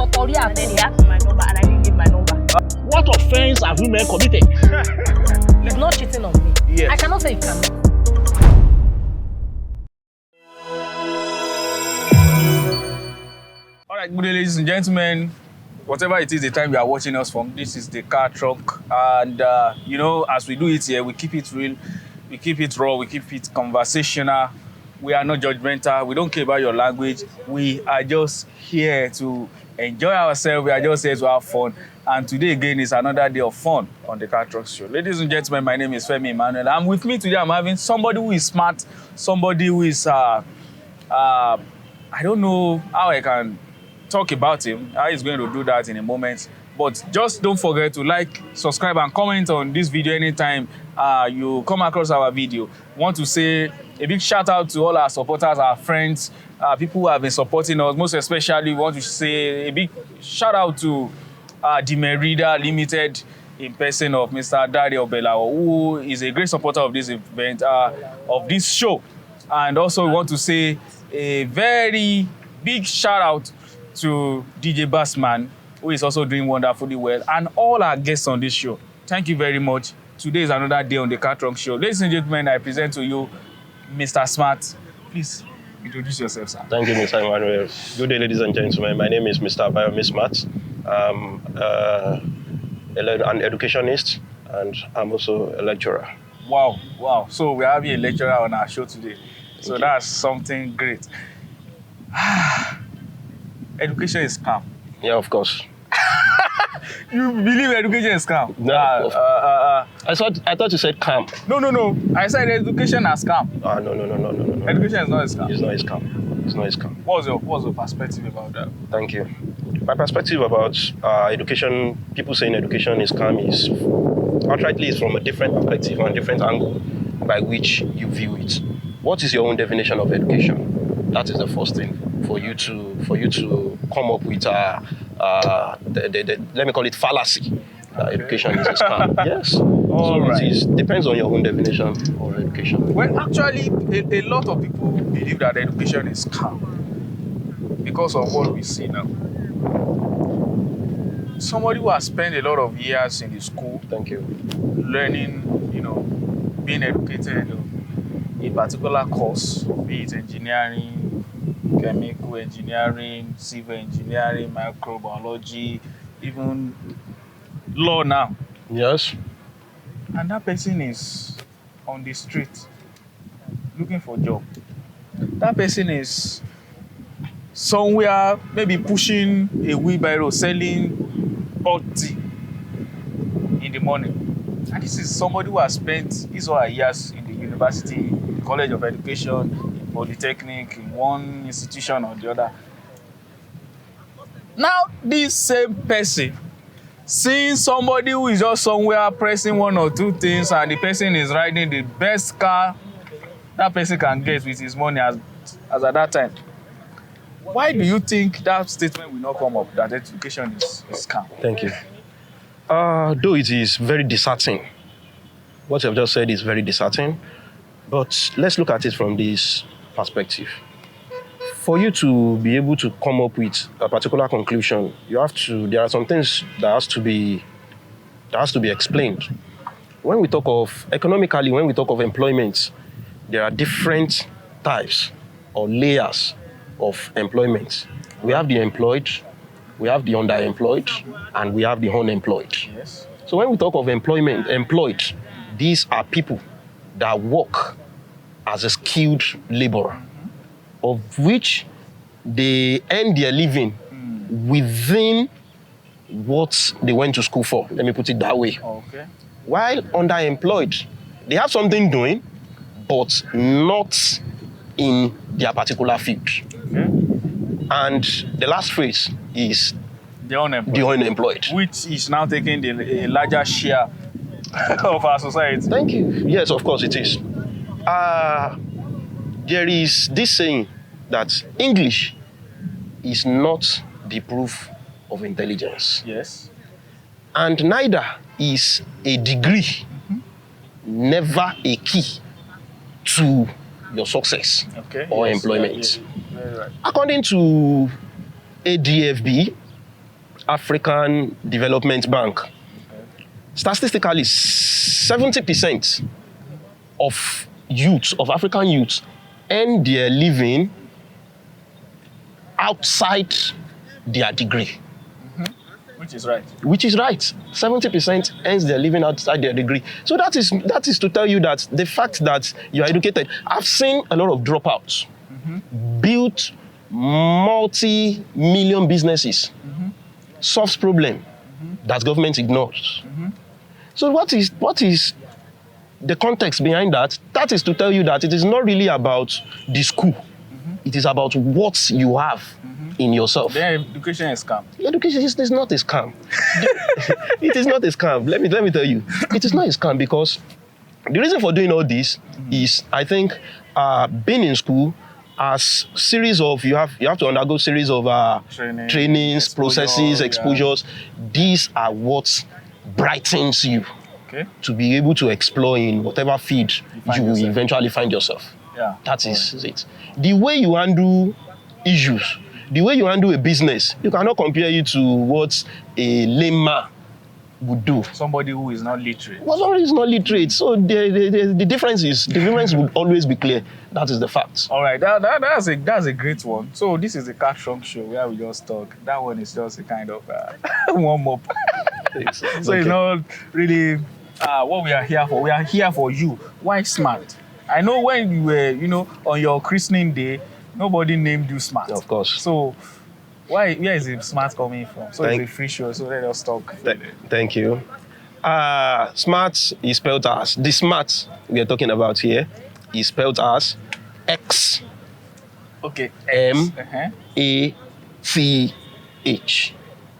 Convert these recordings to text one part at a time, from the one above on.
Totori And then he asked for my number and I didn't give my number. What offense have women committed? He's not cheating on me. Yes. I cannot say he cannot. All right, good day, ladies and gentlemen. Whatever it is, the time you are watching us from, this is the car trunk. And, you know, as we do it here, we keep it real, we keep it raw, we keep it conversational. We are not judgmental. We don't care about your language. We are just here to enjoy ourselves. We are just here to have fun. And today, again, is another day of fun on the Car Trunk Show. Ladies and gentlemen, my name is Femi Emmanuel. And with me today, I'm having somebody who is smart, somebody who is, I don't know how I can talk about him, how he's going to do that in a moment. But just don't forget to like, subscribe, and comment on this video anytime you come across our video. Want to say a big shout out to all our supporters, our friends, people who have been supporting us. Most especially, we want to say a big shout out to the Merida Limited in person of Mr. Daddy Obelawo, who is a great supporter of this event, of this show. And also, we want to say a very big shout out to DJ Bassman, who is also doing wonderfully well, and all our guests on this show. Thank you very much. Today is another day on the Car Trunk Show. Ladies and gentlemen, I present to you Mr. Smart. Please introduce yourself, sir. Thank you, Mr. Emmanuel. Good day, ladies and gentlemen. My name is Mr. Bayomi Smart. I'm an educationist, and I'm also a lecturer. Wow, wow. So we're having a lecturer on our show today. So that's something great. Education is scam. Yeah, of course. You believe education is scam? No. I thought you said calm. No. I said education is scam. No. Education is not a scam. It's not a scam. It's not a scam. What's your perspective about that? Thank you. My perspective about education, people saying education is scam, is outrightly is from a different perspective and different angle by which you view it. What is your own definition of education? That is the first thing for you to come up with let me call it fallacy. Education is a scam. Yes. So right. It depends on your own definition of education. Well, actually, a lot of people believe that education is scam because of what we see now. Somebody who has spent a lot of years in the school, thank you, learning, being educated in a particular course, be it engineering, chemical engineering, civil engineering, microbiology, even law now. Yes. And that person is on the street looking for a job. That person is somewhere, maybe pushing a wheelbarrow, selling hot tea in the morning. And this is somebody who has spent his or her years in the university, college of education, polytechnic, in one institution or the other. Now, this same person, seeing somebody who is just somewhere pressing one or two things, and the person is riding the best car that person can get with his money as at that time. Why do you think that statement will not come up, that education is scam? Thank you. Though it is very disheartening. What you've just said is very disheartening. But let's look at it from this perspective. For you to be able to come up with a particular conclusion, there are some things that has to be explained. When we talk of economically, when we talk of employment, there are different types or layers of employment. We have the employed, we have the underemployed, and we have the unemployed. Yes. So when we talk of employed, these are people that work as a skilled laborer, of which they earn their living within what they went to school for. Let me put it that way. Okay. While underemployed, they have something doing, but not in their particular field. Okay. And the last phrase is the unemployed. The unemployed. Which is now taking a larger share of our society. Thank you. Yes, of course it is. There is this saying that English is not the proof of intelligence. Yes. And neither is a degree never a key to your success or employment. Very right. According to ADFB, African Development Bank. Statistically, 70% of youth, of African youth, earn their living outside their degree. Which is right. Which is right. 70% earns their living outside their degree. So that is to tell you that the fact that you are educated. I've seen a lot of dropouts build multi-million businesses, solves problem that government ignores. So what is the context behind that? That is to tell you that it is not really about the school. It is about what you have in yourself. Then education is scam. Education is not a scam. It is not a scam. Let me tell you. It is not a scam because the reason for doing all this is, I think, being in school as series of you have to undergo series of trainings, processes, exposures. These are what brightens you to be able to explore in whatever field you will eventually find yourself. Yeah. That is it. The way you handle issues, the way you handle a business, you cannot compare it to what a layman would do. Somebody who is not literate. Well, somebody is not literate. So the difference would always be clear. That is the fact. All right, that's a great one. So this is the Car Trunk show where we just talk. That one is just a kind of warm up. So it's not really what we are here for. We are here for you. Why smart? I know when you were, on your christening day, nobody named you smart. Of course. So where is the smart coming from? So it's a free show, so let us talk. Thank you. Smart is spelled as, the smart we are talking about here is spelled as X. Okay. M-A-T-H.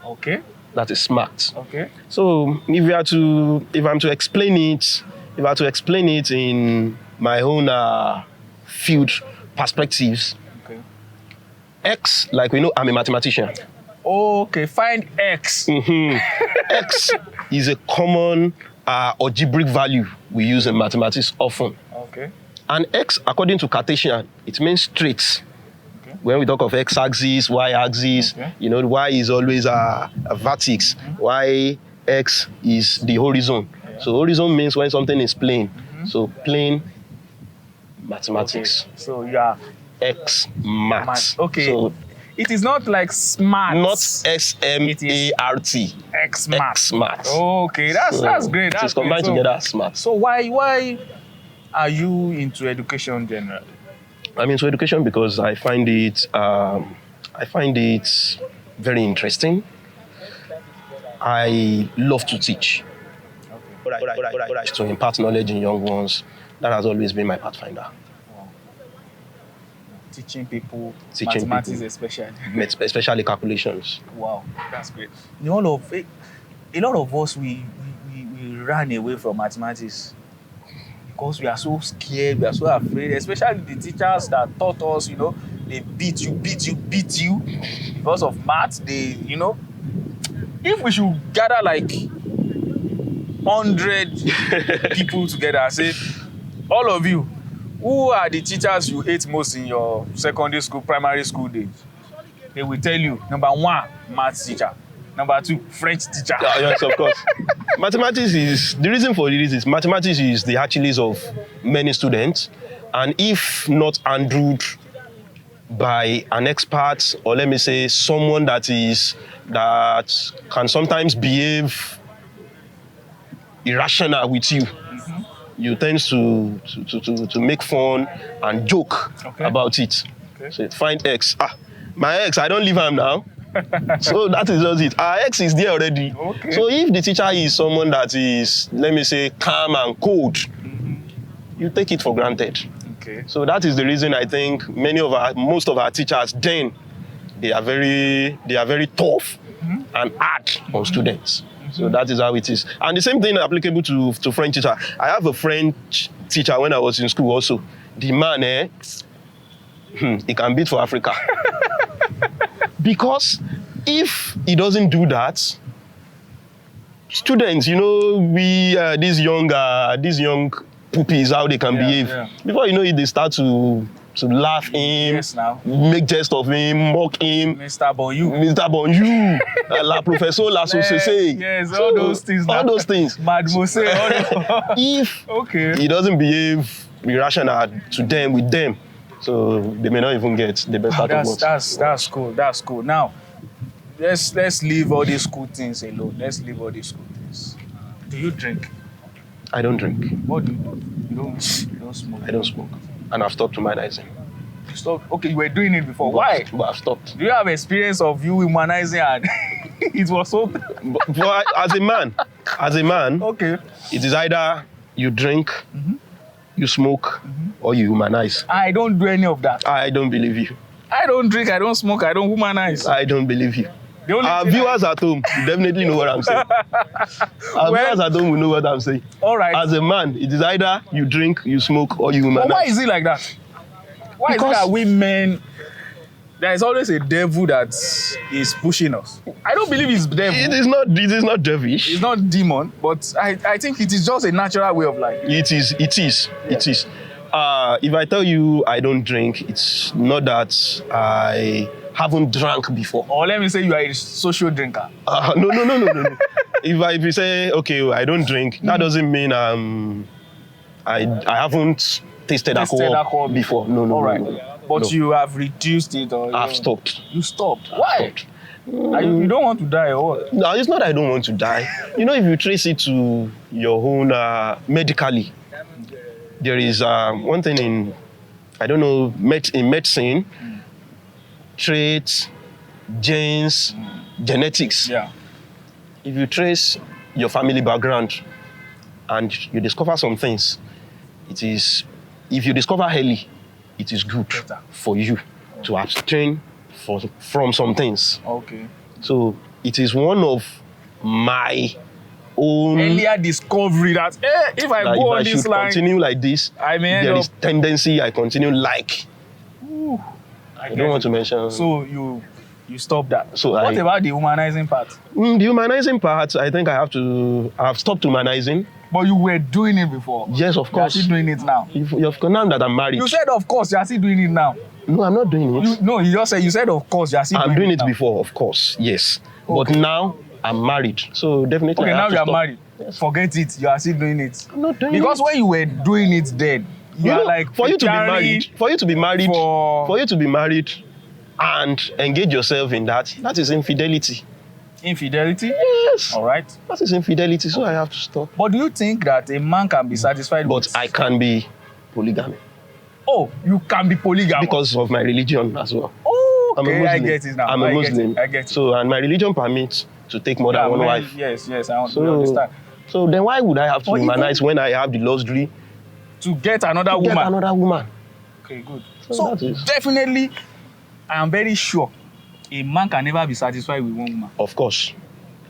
Okay. That is smart. Okay. So if I'm to explain it in my own field perspectives, okay. X, like we know, I'm a mathematician. Okay, find X. X is a common algebraic value we use in mathematics often. Okay. And X, according to Cartesian, it means straight. Okay. When we talk of X-axis, Y-axis, the Y is always a vertex. Y, X is the horizon. Yeah. So horizon means when something is plane. So plane mathematics. Okay. So you are Xmath. Okay. So it is not like smart. Not S-M-A-R-T. Xmath. Okay, that's great. It's combined together, smart. So why are you into education generally? I'm into education because I find it very interesting. I love to teach. Okay. To impart knowledge in young ones, that has always been my pathfinder. Wow. Teaching people mathematics especially calculations. Wow, that's great. A lot of us we ran away from mathematics because we are so scared, we are so afraid, especially the teachers that taught us, they beat you because of math. If we should gather like 100 people together and say, all of you, who are the teachers you hate most in your secondary school, primary school days? They will tell you, number 1, math teacher. Number 2, French teacher. Yes, of course. Mathematics is, the reason for this is mathematics is the Achilles of many students. And if not handled by an expert, or let me say someone that can sometimes behave irrational with you, you tend to make fun and joke about it. Okay. So find X. My X, I don't leave him now. So that is just it. Our X is there already. Okay. So if the teacher is someone that is, let me say, calm and cold, you take it for granted. Okay. So that is the reason I think most of our teachers then they are very tough and hard on students. So that is how it is. And the same thing applicable to French teacher. I have a French teacher when I was in school also. The man, he can beat for Africa. Because if he doesn't do that, students, these young puppies, how they can behave. Yeah. Before you know it, they start to to laugh him, Yes, now. make jest of him, mock him. Mr. Bonju. Mr. Bonjour, la professeur, la société. Yes, all those things. All those things. Mademoiselle. all If Okay. he doesn't behave irrational to them, with them, so they may not even get the best out of what. That's cool. That's cool. Now, let's leave all these cool things alone. Let's leave all these cool things. Do you drink? I don't drink. What do you do? You don't smoke. I don't smoke. And I've stopped humanizing. You stopped. Okay, you were doing it before. Why? But I've stopped. Do you have experience of you humanizing and it was so? But as a man, Okay. it is either you drink, you smoke, or you humanize. I don't do any of that. I don't believe you. I don't drink, I don't smoke, I don't humanize. I don't believe you. The only Our thing viewers at home definitely know what I'm saying. Our Well- viewers at home will know what I'm saying. All right. As a man, it is either you drink, you smoke, or you But humanize. why is it like that? Why is it Because- that we men, there is always a devil that is pushing us? I don't believe it's devil. It is not devilish. It's not demon, but I think it is just a natural way of life. It is. If I tell you I don't drink, it's not that I haven't drank before. Or let me say you are a social drinker. No. If you say, okay, I don't drink, that doesn't mean I haven't tasted alcohol before. No. All right. No. But No. you have reduced it or I've stopped. You stopped. Why? Stopped. You don't want to die or what? No, it's not that I don't want to die. You know, if you trace it to your own medically, there is one thing in, I don't know, in medicine, traits, genes, genetics. Yeah. If you trace your family background and you discover some things, it is, if you discover early, it is good Better. for you to abstain from some things. Okay. So it is one of my own. Earlier discovery that if I That go if on I this should line, continue like this, I may end there up. is tendency I continue like. I don't want to mention. So you stop that. So what I- about the humanizing part? The humanizing part, I think I've stopped humanizing. But you were doing it before. Yes, of You are course. still doing it now. Now that I'm married. You said of course you are still doing it now. No, I'm not doing it. You just said you said of course you are still I'm doing it now. before, of course, yes. Okay. But now I'm married, so definitely. Okay, I now have to you are stop. married. Yes. Forget it. You are still doing it. I'm not doing Because it. when you were doing it then, you are know, like for you to be preparing married, for you to be married, and engage yourself in that is infidelity. infidelity. Yes. All right. That is infidelity, so I have to stop. But do you think that a man can be satisfied But with? I can be polygamy Oh, you can be polygamous. because of my religion as well. Oh, I'm a okay, Muslim. I get it now. I'm a I Muslim. Get it. I get it. So, and my religion permits to take more than one men- wife. Yes, I So, understand. so then why would I have to Or even- humanize when I have the luxury To get another to get woman. another woman? Okay, good. So So that is- definitely, I am very sure a man can never be satisfied with one woman. Of course.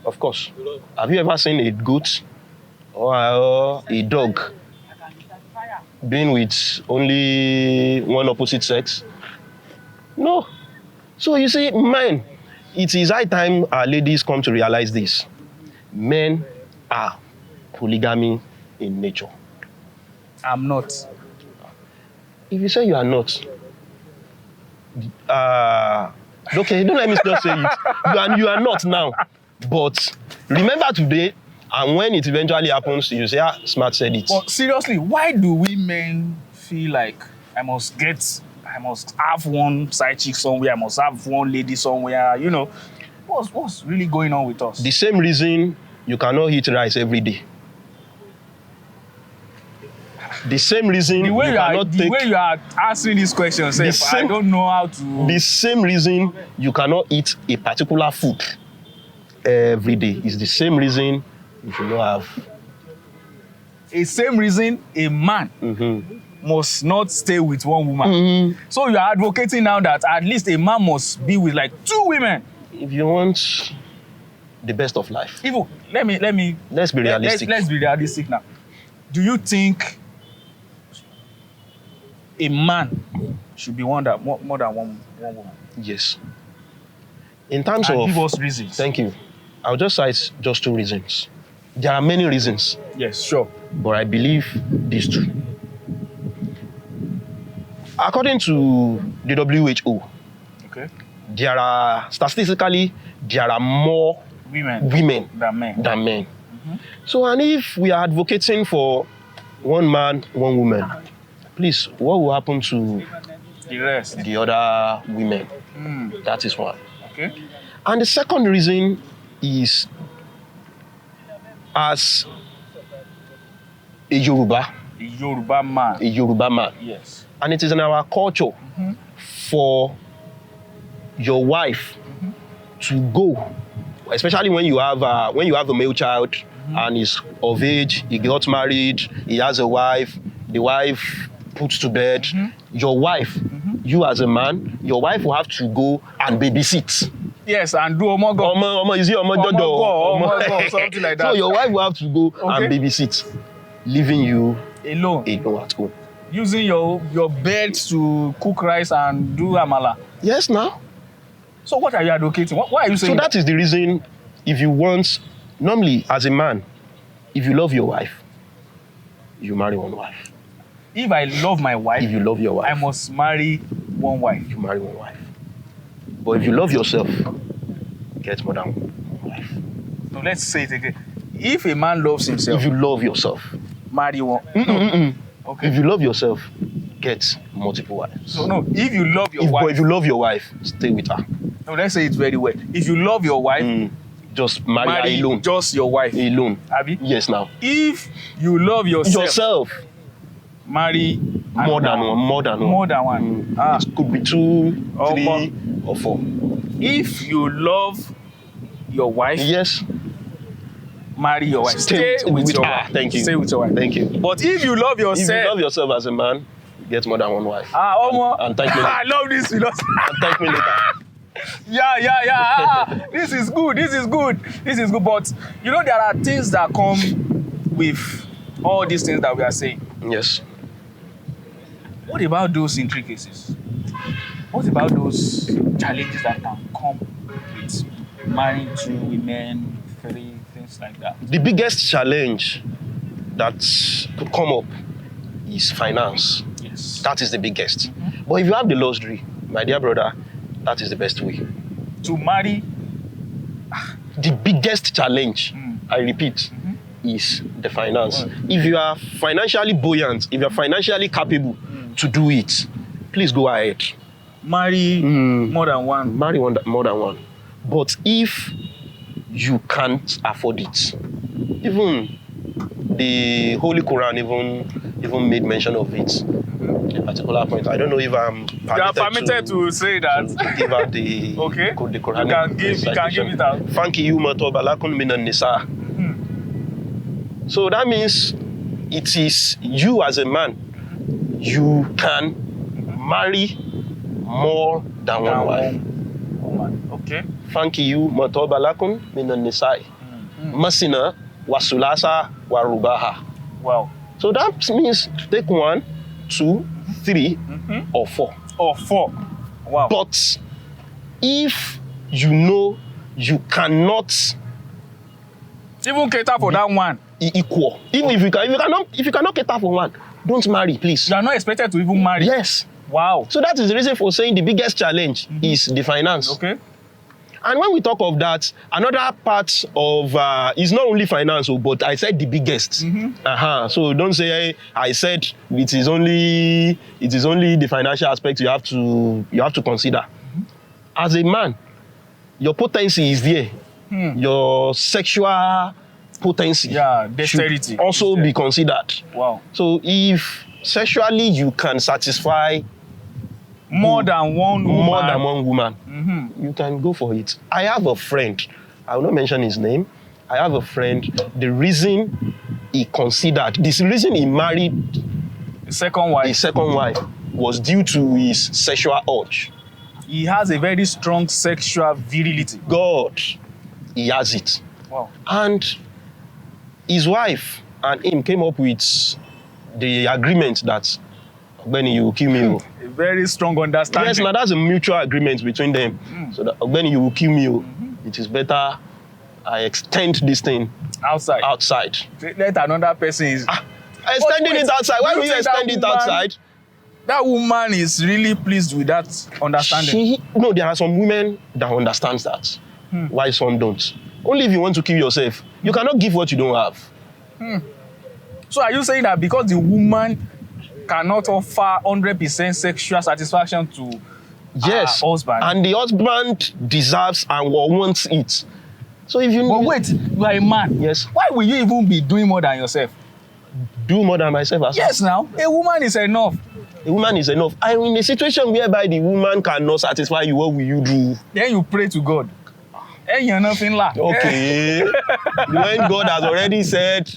Of course. Have you ever seen a goat or a dog being with only one opposite sex? No. So you see, men, it is high time our ladies come to realize this. Men are polygamy in nature. I'm not. If you say you are not, okay, don't let me just say it. You are not now. But remember today, and when it eventually happens, you say, Smart said it. But seriously, why do we men feel like I must have one side chick somewhere, I must have one lady somewhere, you know? What's really going on with us? The same reason you cannot eat rice every day. The same reason the way you are answering this question, I same- don't know how to. the same reason you cannot eat a particular food every day is the same reason you should not have. A same reason a man must not stay with one woman. So you are advocating now that at least a man must be with like 2 women. If you want the best of life, Even let me let's be realistic. Let's be realistic now. Do you think a man should be more than one woman? Yes. In terms And of give us reasons. Thank you. I'll just cite just 2 reasons. There are many reasons, Yes, sure. but I believe these 2. According to the WHO, Okay. statistically, there are more women than men. So, and if we are advocating for one man, one woman, please, what will happen to The rest. the other women? That is one. Okay. And the second reason is, as a Yoruba man, Yes. and it is in our culture for your wife to go, especially when you have a male child and is of age, he got married, he has a wife, the wife puts to bed. Your wife, you as a man, your wife will have to go and babysit. Yes, and do omogo. Omogo, something like that. So your wife will have to go and babysit, leaving you alone at home. Using your bed to cook rice and do amala. Yes, now. So what are you advocating? Why are you saying So that is the reason, if you want, normally as a man, if you love your wife, you marry one wife. If I love my wife, If you love your wife, I must marry one wife. you marry one wife. But if you love yourself, get more than one wife. No, let's say it again. If a man loves himself, If you love yourself, marry one. Okay. if you love yourself, get multiple wives. So no, if you love your But wife, if you love your wife, stay with her. no, let's say it very well. If you love your wife, Just marry her marry alone. just your wife. Alone. Abi? Yes, now. If you love yourself, marry More than one. More than one. It could be 2, Or 3, more. or 4. If you love your wife, Yes. marry your wife. Stay with your wife. Thank you. Stay with your wife. Thank you. But if you love If yourself, you love yourself as a man, get more than one wife. Omo, And thank me later. I love this philosophy. And thank me later. Yeah. This is good. But you know, there are things that come with all these things that we are saying. Yes. What about those intricacies? What about those challenges that can come with marrying 2 women, 3, things like that? The biggest challenge that could come up is finance. Yes. That is the biggest. But if you have the luxury, my dear brother, that is the best way. To marry, The biggest challenge, I repeat, is the finance. If you are financially buoyant, if you are financially capable to do it, please go ahead. marry more than one. Marry more than one. But if you can't afford it, even the Holy Quran even made mention of it at a particular point. I don't know if I'm You are permitted to say that. to give out the Okay. the Quran. You can give it out. Fankiyu matobalakun minan nisa. So that means it is you as a man, you can marry more than one wife. Woman. Okay. Fankiyu matobalakun minan nisa. Masina wasulasa warubaha. Wow. So that means take 1, 2, 3, or 4. Or 4. Wow. But if you know you cannot even cater for that one, equal, even if you cannot cater for one, don't marry, please. you are not expected to even marry. Yes. Wow. So that is the reason for saying the biggest challenge is the finance. Okay. And when we talk of that, another part of is not only finance, but I said the biggest. So don't say, hey, I said it is only the financial aspect you have to consider. As a man, your potency is there. Your sexual potency dexterity should also be considered. Wow. So if sexually you can satisfy more than one woman, you can go for it. I have a friend, I will not mention his name. I have a friend, the reason he married his second wife was due to his sexual urge. He has a very strong sexual virility. God, he has it. Wow. And his wife and him came up with the agreement that Ogbeni, you will kill me. A very strong understanding. Yes, now that's a mutual agreement between them. So that Ogbeni, you will kill me. It is better I extend this thing outside. Let another person extending it outside. Why will you extend it outside? that woman is really pleased with that understanding. No, there are some women that understands that. Why some don't. Only if you want to kill yourself. You cannot give what you don't have. So are you saying that because the woman cannot offer 100% sexual satisfaction to Yes. her husband? And the husband deserves and wants it. So if you But wait, you are a man. Yes. Why will you even be doing more than yourself? do more than myself as Yes, now a woman is enough. a woman is enough. I'm in a situation whereby the woman cannot satisfy you. What will you do? Then you pray to God. Hey, you're nothing like. Okay. When God has already said,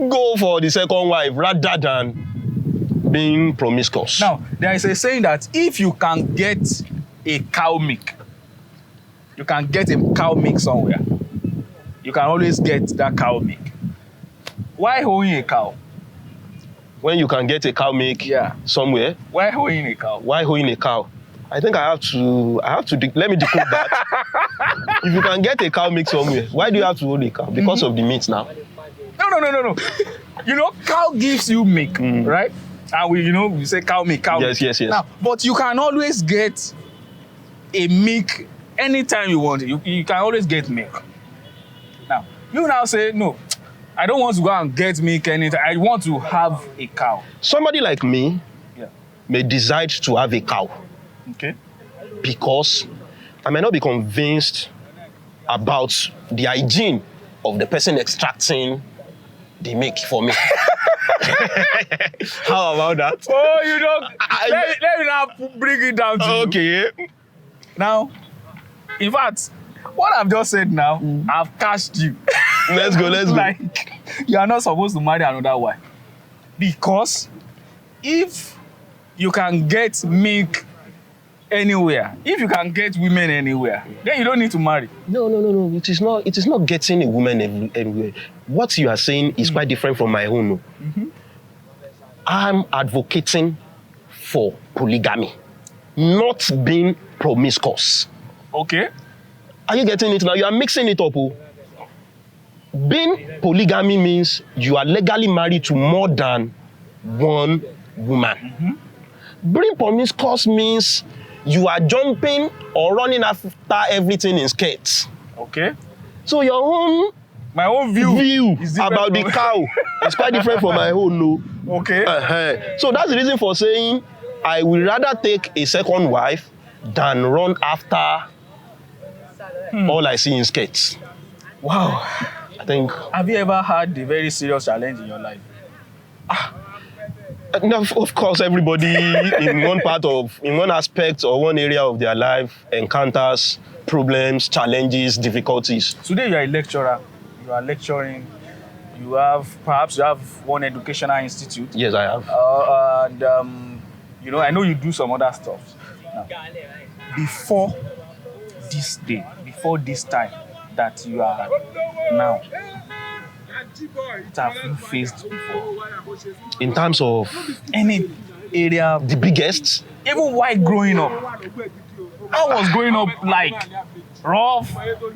go for the second wife rather than being promiscuous. Now, there is a saying that if you can get a cow milk, you can get a cow milk somewhere. You can always get that cow milk. Why owning a cow? When you can get a cow milk somewhere, Why owning a cow? why holding a cow? I think I have to let me decode that. If you can get a cow milk somewhere, why do you have to hold a cow? Because of the meat now. No. You know, cow gives you milk, right? And we say cow milk, cow milk. Yes. Now, but you can always get a milk anytime you want it. You can always get milk. Now, you now say, no, I don't want to go and get milk anytime. I want to have a cow. Somebody like me may decide to have a cow Okay. because I may not be convinced about the hygiene of the person extracting the milk for me. How about that? Oh, you don't. Let me now bring it down to you. Okay. Now, in fact, what I've just said now, I've cashed you. Let's go. Like, you are not supposed to marry another wife. Because if you can get milk anywhere, if you can get women anywhere, then you don't need to marry. No. It is not getting a woman anywhere. What you are saying is quite different from my own. I'm advocating for polygamy, not being promiscuous. Okay? Are you getting it now? You are mixing it up. Being polygamy means you are legally married to more than one woman. Being promiscuous means you are jumping or running after everything in skirts. Okay. So your My own view is different about the from- cow is quite different from my own. No. Okay. So that's the reason for saying I will rather take a second wife than run after all I see in skirts. Wow. I think. Have you ever had a very serious challenge in your life? No, of course, everybody in one aspect or one area of their life encounters problems, challenges, difficulties. Today you are a lecturer. You are lecturing. Perhaps you have one educational institute. Yes, I have. And I know you do some other stuff. Now, before this day, before this time that you are now, what have you faced before? In terms of Any area, the biggest, even while growing up, how was growing up like? Rough,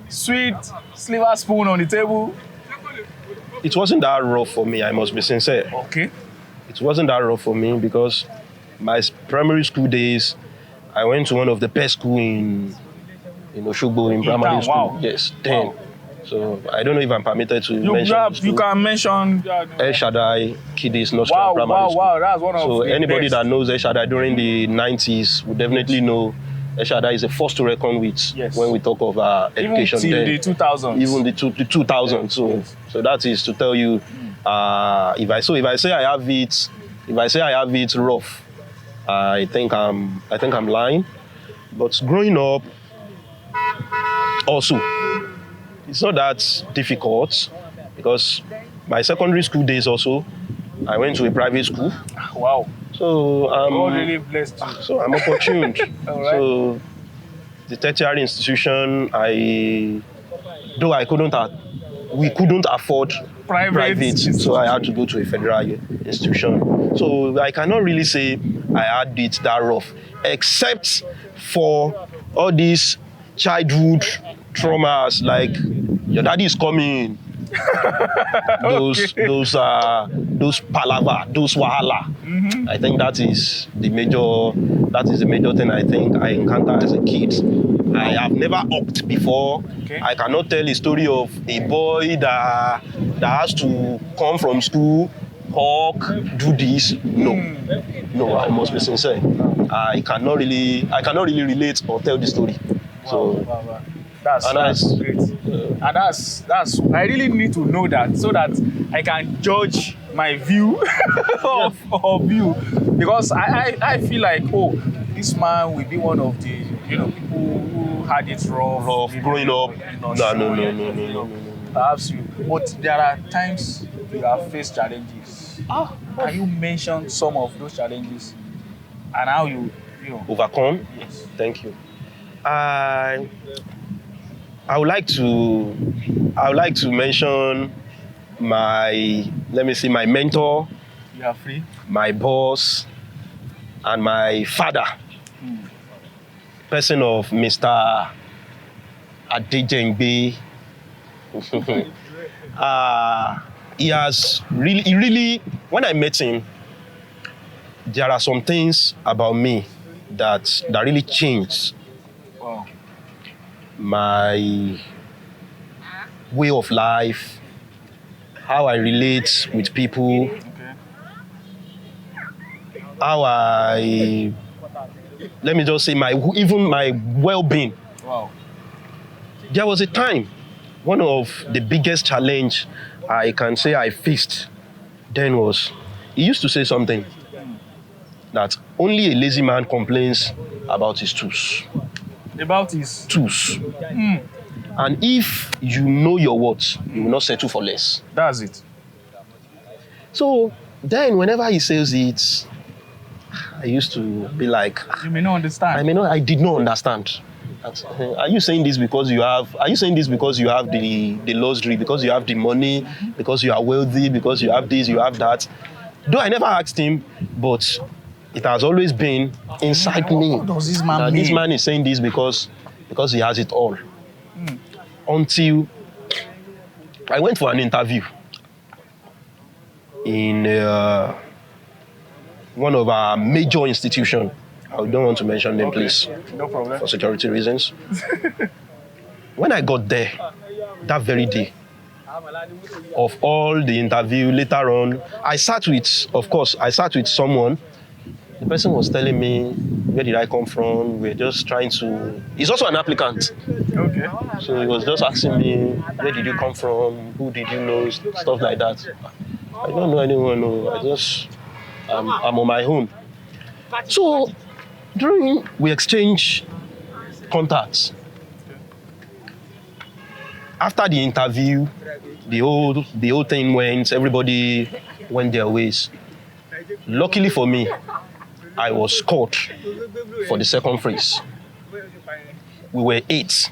sweet, silver spoon on the table? it wasn't that rough for me, I must be sincere. Okay. It wasn't that rough for me because my primary school days, I went to one of the best schools in Oshogbo in primary town, school. wow. Yes, 10. Wow. So I don't know if I'm permitted to mention the school. You can mention. El Shaddai Kiddies Nostra Wow, Primary School. wow, that's one of So the anybody best. that knows El Shaddai during the 90s would definitely know El Shaddai is a force to reckon with when we talk of education. Even till the 2000s. Even the 2000s. So that is to tell you, if I say I have it rough, I think I'm lying. But growing up, also, it's not that difficult because my secondary school days also, I went to a private school. Wow. So God really blessed you. so I'm opportune. All right. So the tertiary institution, we couldn't afford private, so I had to go to a federal institution. So I cannot really say I had it that rough, except for all these childhood traumas like your daddy is coming. Those palaver, those wahala. I think that is the major thing I think I encountered as a kid. I have never hawked before. Okay. I cannot tell a story of a boy that has to come from school, hawk, do this. No, I must be sincere. I cannot really relate or tell the story. Wow. That's great. And that's I really need to know that so that I can judge my view of you, because I feel like, oh, this man will be one of the people who had it rough growing up. No. Perhaps you, but there are times you have faced challenges. Can you mention some of those challenges and how you overcome? Yes. Thank you. I would like to mention my mentor, You are free. my boss, and my father, person of Mr. Adejengbe. He really, when I met him, there are some things about me that really changed Wow. my way of life, how I relate with people, Okay. how let me just say even my well-being. Wow. There was a time, one of the biggest challenge I can say I faced then was, he used to say something that only a lazy man complains about his tools. About his Tools. And if you know your worth, you will not settle for less. That's it. So Then whenever he says it, I used to be like, you may not understand. I did not understand. Are you saying this because you have the luxury, because you have the money, because you are wealthy, because you have this, you have that? Though I never asked him, but it has always been inside me. What does this man that mean? This man is saying this because he has it all. Until I went for an interview in one of our major institutions. I don't want to mention them, please, No problem. for security reasons. When I got there, that very day, of all the interview, later on, I sat with someone. The person was telling me, where did I come from? We're just trying to... He's also an applicant. Okay. So he was just asking me, where did you come from? Who did you know? Stuff like that. I don't know anyone. No. I'm on my own. So we exchange contacts. After the interview, the whole thing went, everybody went their ways. Luckily for me, I was scored for the second phrase. We were 8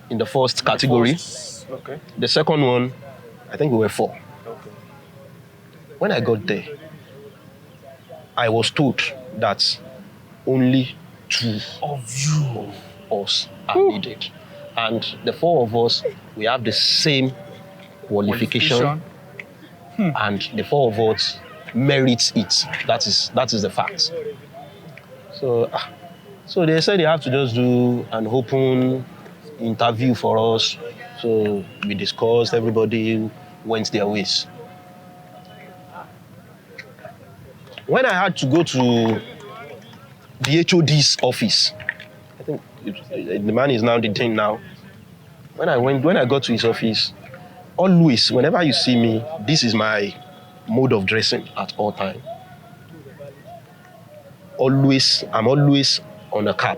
in the first category. Okay. The second one, I think we were 4. Okay. When I got there, I was told that only 2 of us are needed. And the 4 of us, we have the same qualification. And the 4 of us merit it. That is the fact. So they said they have to just do an open interview for us. So we discussed, everybody went their ways. When I had to go to the HOD's office, I think the man is now detained now. When I got to his office, always, whenever you see me, this is my mode of dressing at all time. I'm always on a cap.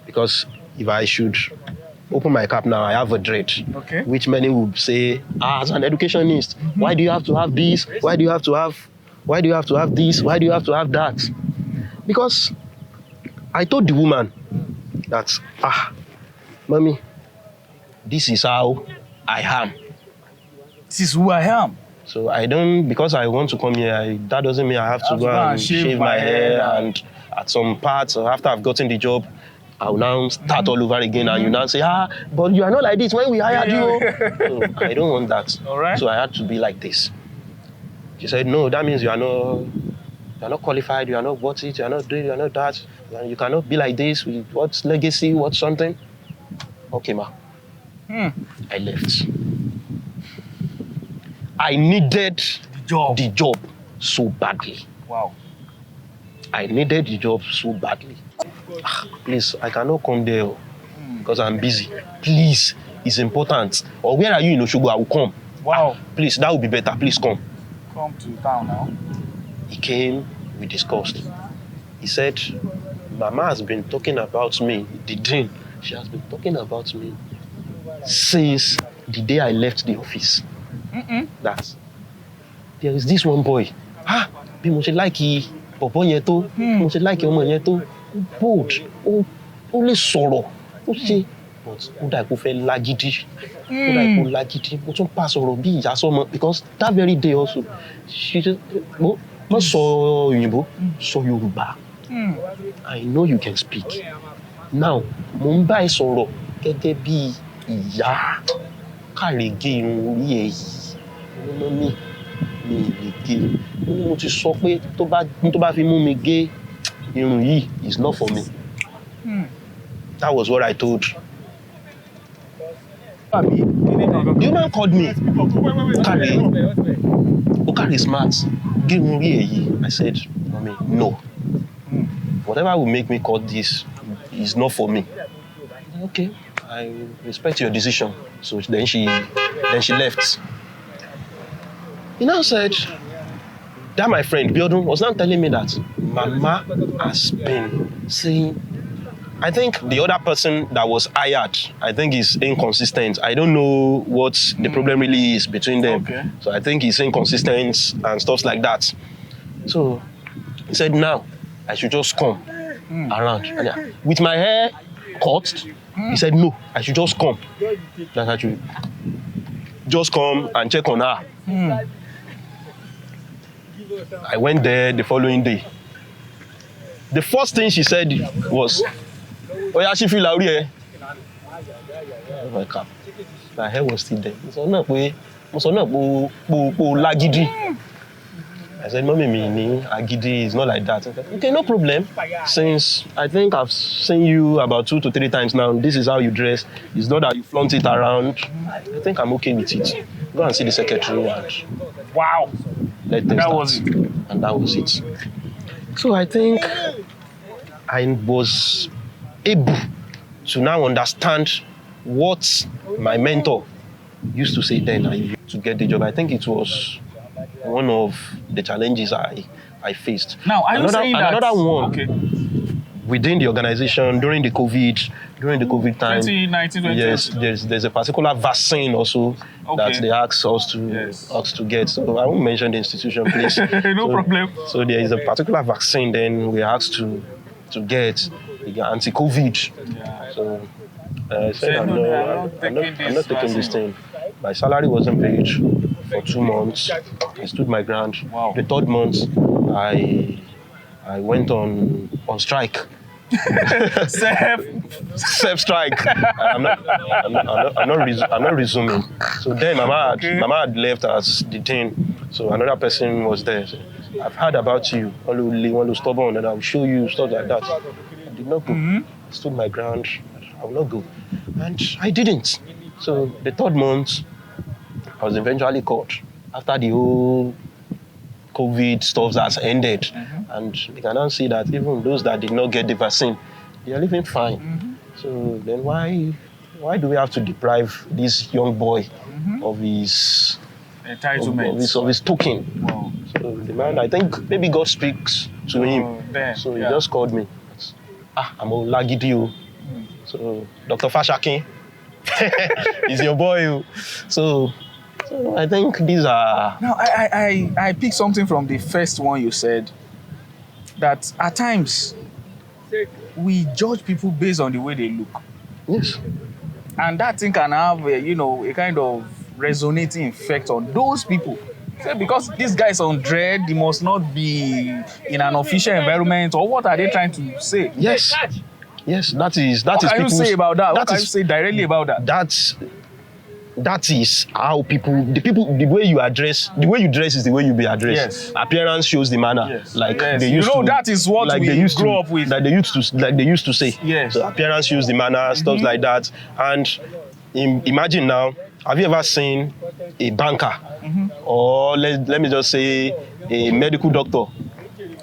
Because if I should open my cap now, I have a dread. Okay. Which many would say, as an educationist, why do you have to have this? Why do you have to have this? Why do you have to have that? Because I told the woman that, mommy, this is how I am. This is who I am. So because I want to come here, that doesn't mean I have to go and shave my hair, and at some parts, after I've gotten the job, I'll now start all over again, and you now say, but you are not like this when we hired you. So I don't want that. All right. So I had to be like this. She said, no, that means you are not qualified, you are not worth it, you are not doing, you are not that. You cannot be like this with what legacy, what something. Okay, ma. I left. I needed the job so badly. Wow. I needed the job so badly. Please, I cannot come there because I'm busy. Please, it's important. Or where are you in Oshogo? I will come. Wow. Please, that would be better. Please come. Come to town now. He came, we discussed. He said, Mama has been talking about me, the dean. She has been talking about me since the day I left the office. That there is this one boy. Bí mo ṣe like bọ̀bọ́ yẹn tó, mo ṣe like ọmọ yẹn tó, bold, ó lè sọ̀rọ̀, ó ṣe, but ó dà kó fẹ́ lágídí. Ó dà kó lágídí. Mo tún pa sọ̀rọ̀ bí ìyá sọ́mọ because that very day also, she just, má sọ òyìnbó, sọ Yorùbá. I know you can speak. Now, mo ń bá ẹ sọ̀rọ̀ gẹ́gẹ́ bí ìyá káre gé irun orí ẹ yìí. Ọmọ mi lè gé. Mo ti sọ pé tó bá fi mú mi gé irun yìí is not for me. That was what I told. The man called me. Okare smart. Gé irun orí ẹ yìí. I said, Mommy, no. Whatever will make me cut this is not for me. Okay, I respect your decision. So then she left. He now said, that my friend Biodun was now telling me that Mama has been saying, I think the other person that was hired, I think is inconsistent. I don't know what the problem really is between them. Okay. So I think he's inconsistent and stuff like that. So he said, now I should just come around. And with my hair cut, he said, no, I should just come. That I should just come and check on her. I went there the following day. The first thing she said was, oh yeah, she feel like here. My cap. My hair was still there. I said, Mommy, Agidi is not like that. Okay, no problem. Since I think I've seen you about 2 to 3 times now, this is how you dress. It's not that you flaunt it around. I think I'm okay with it. Go and see the secretary and wow. Let them start. Was it. And that was it. So I think I was able to now understand what my mentor used to say then to get the job. I think it was one of the challenges I faced. Now, are you saying that another one within the organization during the COVID time? 2019, 2020. Yes, there's a particular vaccine also that they asked us to get. So I won't mention the institution, please. No problem. So there is a particular vaccine then we asked to get anti-COVID. Yeah. So I said, I'm not taking this thing. My salary wasn't paid for 2 months. I stood my ground. Wow. The 3rd month, I went on strike. Self strike. I'm not resuming. So then Mama had left as the dean. So another person was there. So, I've heard about you. Only one who's stubborn, and I'll show you stuff like that. I did not go. I stood my ground. I will not go, and I didn't. So the 3rd month, I was eventually caught after the whole COVID stuff has ended. And you can now see that even those that did not get the vaccine, they are living fine. So then why do we have to deprive this young boy of his entitlement, of his token? Wow. So the man, I think maybe God speaks to him. So he just called me. I'm Olagidio. So Dr. Fashakin is your boy. So I think these are... Now, I picked something from the first one you said, that at times, we judge people based on the way they look. Yes. And that thing can have, a kind of resonating effect on those people. Say, because this guy is on dread, he must not be in an official environment, or what are they trying to say? Yes, that is. What can you say about that? What can you say directly about that? That's that is how the way you dress is the way you be addressed. Yes. Appearance shows the manner. Yes. Like Yes. they used to. That is what like we they used grow to, up with. Like they used to say. Yes. So appearance shows the manner, stuff like that. And imagine now, have you ever seen a banker or let me just say a medical doctor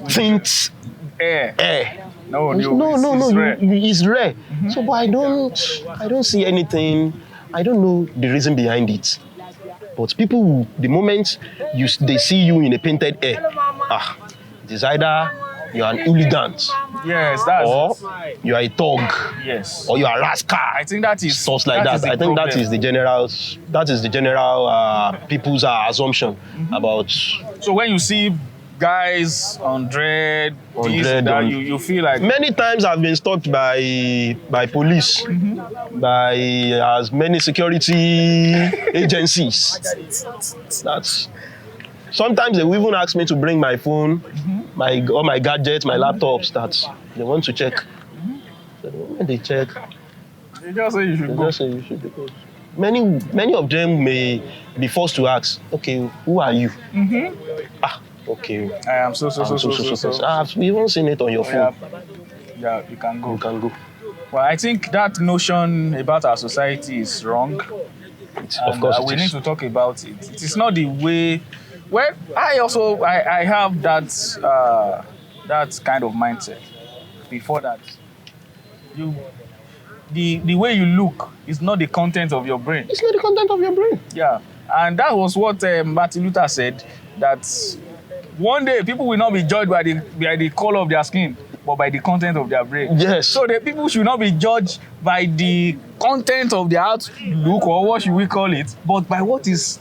tint air? No, No, it's rare. it's rare. So, but I don't see anything. I don't know the reason behind it. But people, the moment they see you in a painted air, it's either you're an hooligan, Yes, or you are a thug, yes, or you are a rascal. I think that is Stuff like that. I think that is the general people's assumption about. So when you see guys on dread, you feel like Many times I've been stopped by police, by as many security agencies. That's sometimes they will even ask me to bring my phone, all my gadgets, my laptops that they want to check. So when they check, they just say you should go. just say you should go. Many of them may be forced to ask, okay, who are you? Okay. I am so. I've even seen it on your phone. Yeah, you can go. You can go. Well, I think that notion about our society is wrong. Of course, we need to talk about it. It is not the way. Well, I have that kind of mindset. Before that, the way you look is not the content of your brain. It's not the content of your brain. Yeah, and that was what Martin Luther said, that one day people will not be judged by the color of their skin, but by the content of their brain. Yes. So the people should not be judged by the content of their outlook, or what should we call it, but by what is,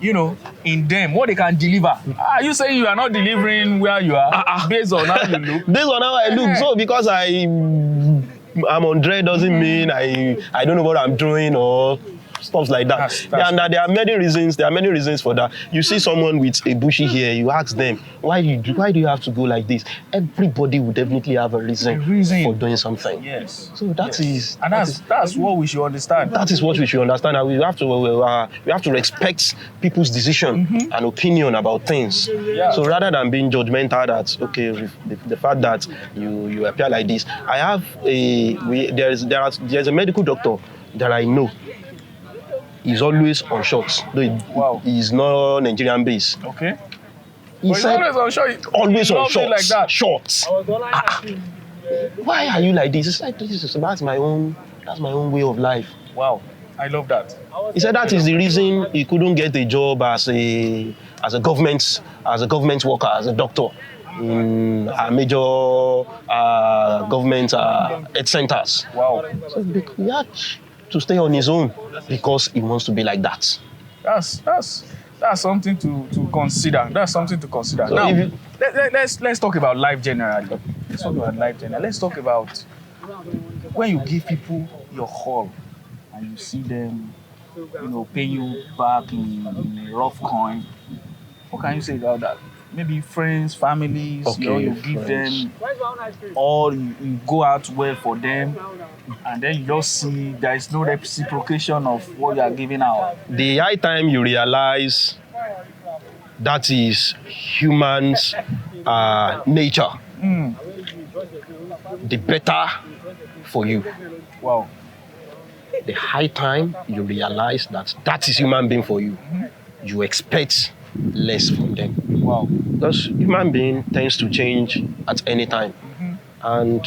in them, what they can deliver. Are you saying you are not delivering where you are based on how you look? Based on how I look. So because I'm on dread doesn't mean I don't know what I'm doing or stuff like that. And there are many reasons. There are many reasons for that. You see someone with a bushy hair, you ask them, why do you have to go like this? Everybody would definitely have a reason for doing something. Yes. So that's what we should understand. That is what we should understand. And we have to respect people's decision and opinion about things. Yeah. So rather than being judgmental that the fact that you appear like this, I have there's a medical doctor that I know. He's always on shorts. Though he's not Nigerian based. Okay. He's always on shorts. Always on shorts. Like that. Shorts. Why are you like this? It's like that's my own way of life. Wow. I love that. He said that is the reason he couldn't get a job as a government worker, as a doctor in a major government health centers. Wow. So he had to stay on his own because he wants to be like that. That's something to consider. That's something to consider. So now, let's talk about life generally. Let's talk about when you give people your all and you see them, pay you back in a rough coin. What can you say about that? Maybe friends, families, you give them all, you go out well for them, and then you just see there is no reciprocation of what you are giving out. The high time you realize that is humans' nature, the better for you. Wow. The high time you realize that is human being for you, you expect less from them. Wow. Because human being tends to change at any time. And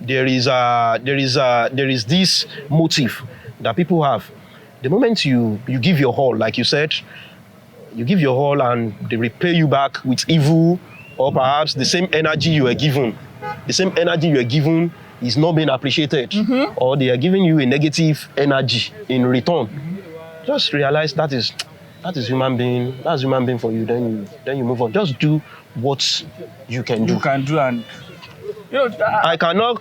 there is this motive that people have. The moment you give your all, like you said, you give your all and they repay you back with evil, or perhaps the same energy you were given. The same energy you were given is not being appreciated, or they are giving you a negative energy in return. Just realize that is human being. That's human being for you. Then you move on. Just do what you can do. You can do, and I cannot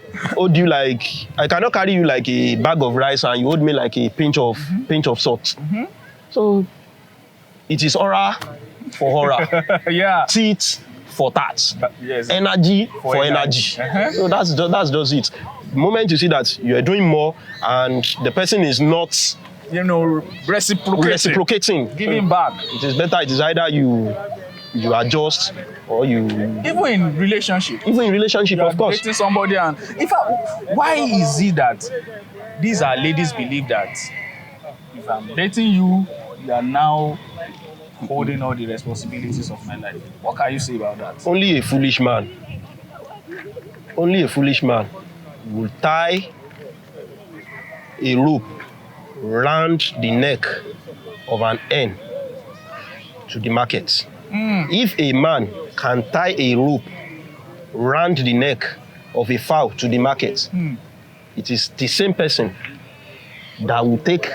carry you like a bag of rice, and you hold me like a pinch of salt. So it is aura for aura. Yeah. Teeth for tat. Yes. Energy for energy. So that's just it. The moment you see that you are doing more and the person is not reciprocating, giving back. it is better. It is either you adjust or you. Even in relationship, of course. dating somebody, and in fact, why is it that these are ladies believe that if I'm dating you, you are now holding all the responsibilities of my life? What can you say about that? Only a foolish man will tie a rope round the neck of an hen to the market. If a man can tie a rope round the neck of a fowl to the market, it is the same person that will take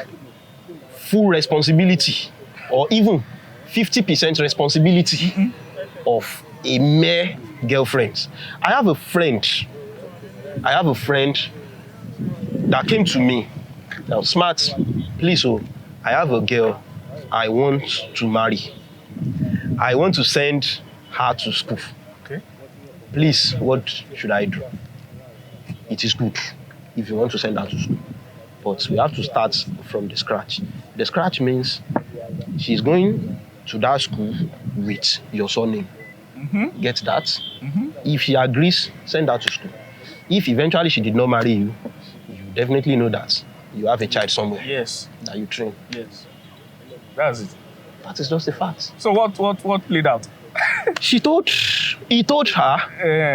full responsibility or even 50% responsibility of a mere girlfriend. I have a friend that came to me. Now, Smart, please, I have a girl I want to marry. I want to send her to school. Okay. Please, what should I do? It is good if you want to send her to school, but we have to start from the scratch. The scratch means she's going to that school with your surname. Get that? If she agrees, send her to school. If eventually she did not marry you, you definitely know that you have a child somewhere. Yes. That you train. Yes. That's it. That is just a fact. So what played out? He told her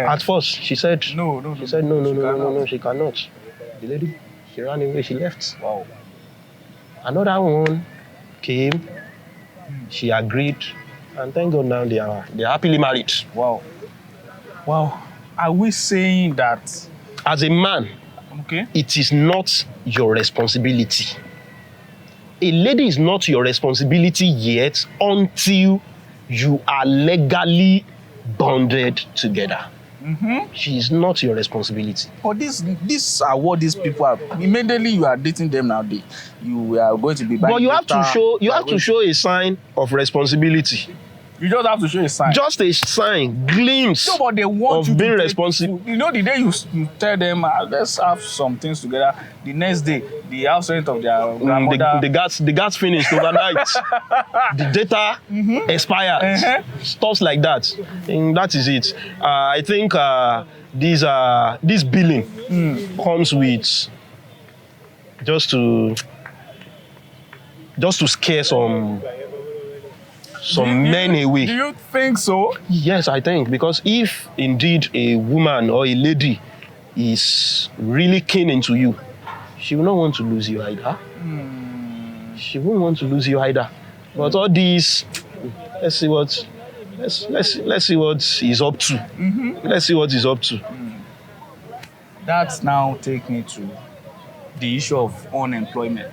at first. She said no. She said no, she cannot. The lady, she ran away, she left. Wow. Another one came, she agreed, and thank God now they are happily married. Wow. Are we saying that as a man, okay, it is not your responsibility? A lady is not your responsibility yet until you are legally bonded together. She is not your responsibility. But these are what these people are. Immediately you are dating them nowadays, you are going to be buying. But you have to show a sign of responsibility. You just have to show a sign. Just a sign, glimpse but they want of being responsible. You know, the day you tell them, let's have some things together, the next day, the house rent of their grandmother... The gas finished overnight. The data expired. Stuff like that. And that is it. I think this billing comes with just to scare some men away. Do you think so? Yes, I think, because if indeed a woman or a lady is really keen into you, she will not want to lose you either. She won't want to lose you either. But all these, let's see what he's up to. Let's see what he's up to. That now takes me to the issue of unemployment.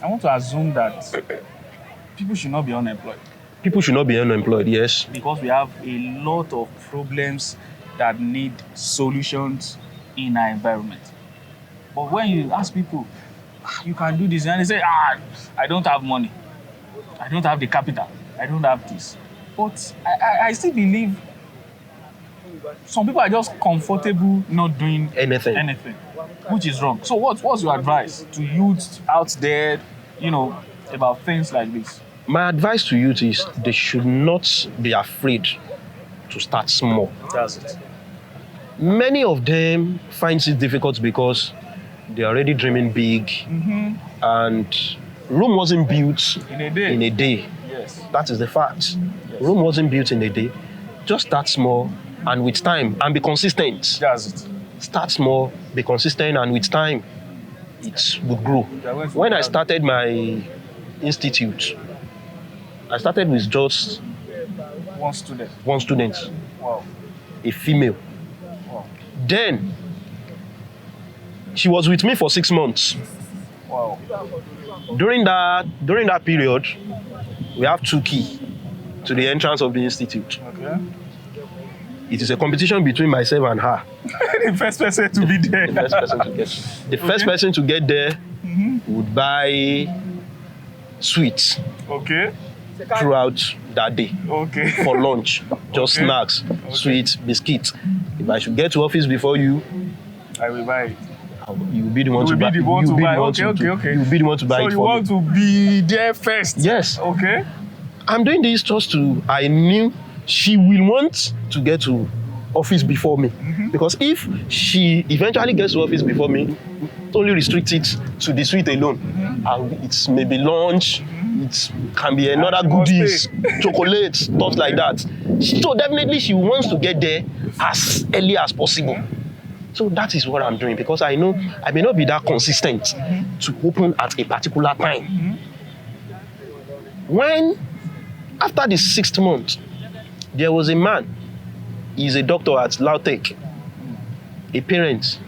I want to assume that people should not be unemployed. People should not be unemployed, yes. Because we have a lot of problems that need solutions in our environment. But when you ask people, you can do this, and they say, I don't have money. I don't have the capital. I don't have this. But I still believe some people are just comfortable not doing anything, which is wrong. So what's your advice to youth out there, about things like this? My advice to youth is they should not be afraid to start small. That's it. Many of them find it difficult because they're already dreaming big, and Rome wasn't built in a day. Yes. That is the fact. Yes. Rome wasn't built in a day. Just start small, and with time, and be consistent. That's it. Start small, be consistent, and with time, it would grow. When I started my institute, I started with just one student. Wow. A female. Wow. Then she was with me for 6 months. Wow. During that period, we have 2 keys to the entrance of the institute. Okay. It is a competition between myself and her. The first person to be there. The first person to get there would buy sweets. Okay. Throughout that day. Okay. For lunch. Just snacks, sweets, biscuits. If I should get to office before you, I will buy it. You will be the one You to will buy. be the one You to will be buy. the one Okay, to- okay, okay. You will be the one to buy So it you for want me. to be there first? Yes. Okay. I'm doing this just to. I knew she will want to get to office before me, because if she eventually gets to office before me, only restrict it to the suite alone. It's maybe lunch. It can be another she must goodies, chocolate, stuff like that. So definitely she wants to get there as early as possible. So that is what I'm doing, because I know I may not be that consistent to open at a particular time. When, after the 6th month, there was a man, he's a doctor at Lautech, a parent.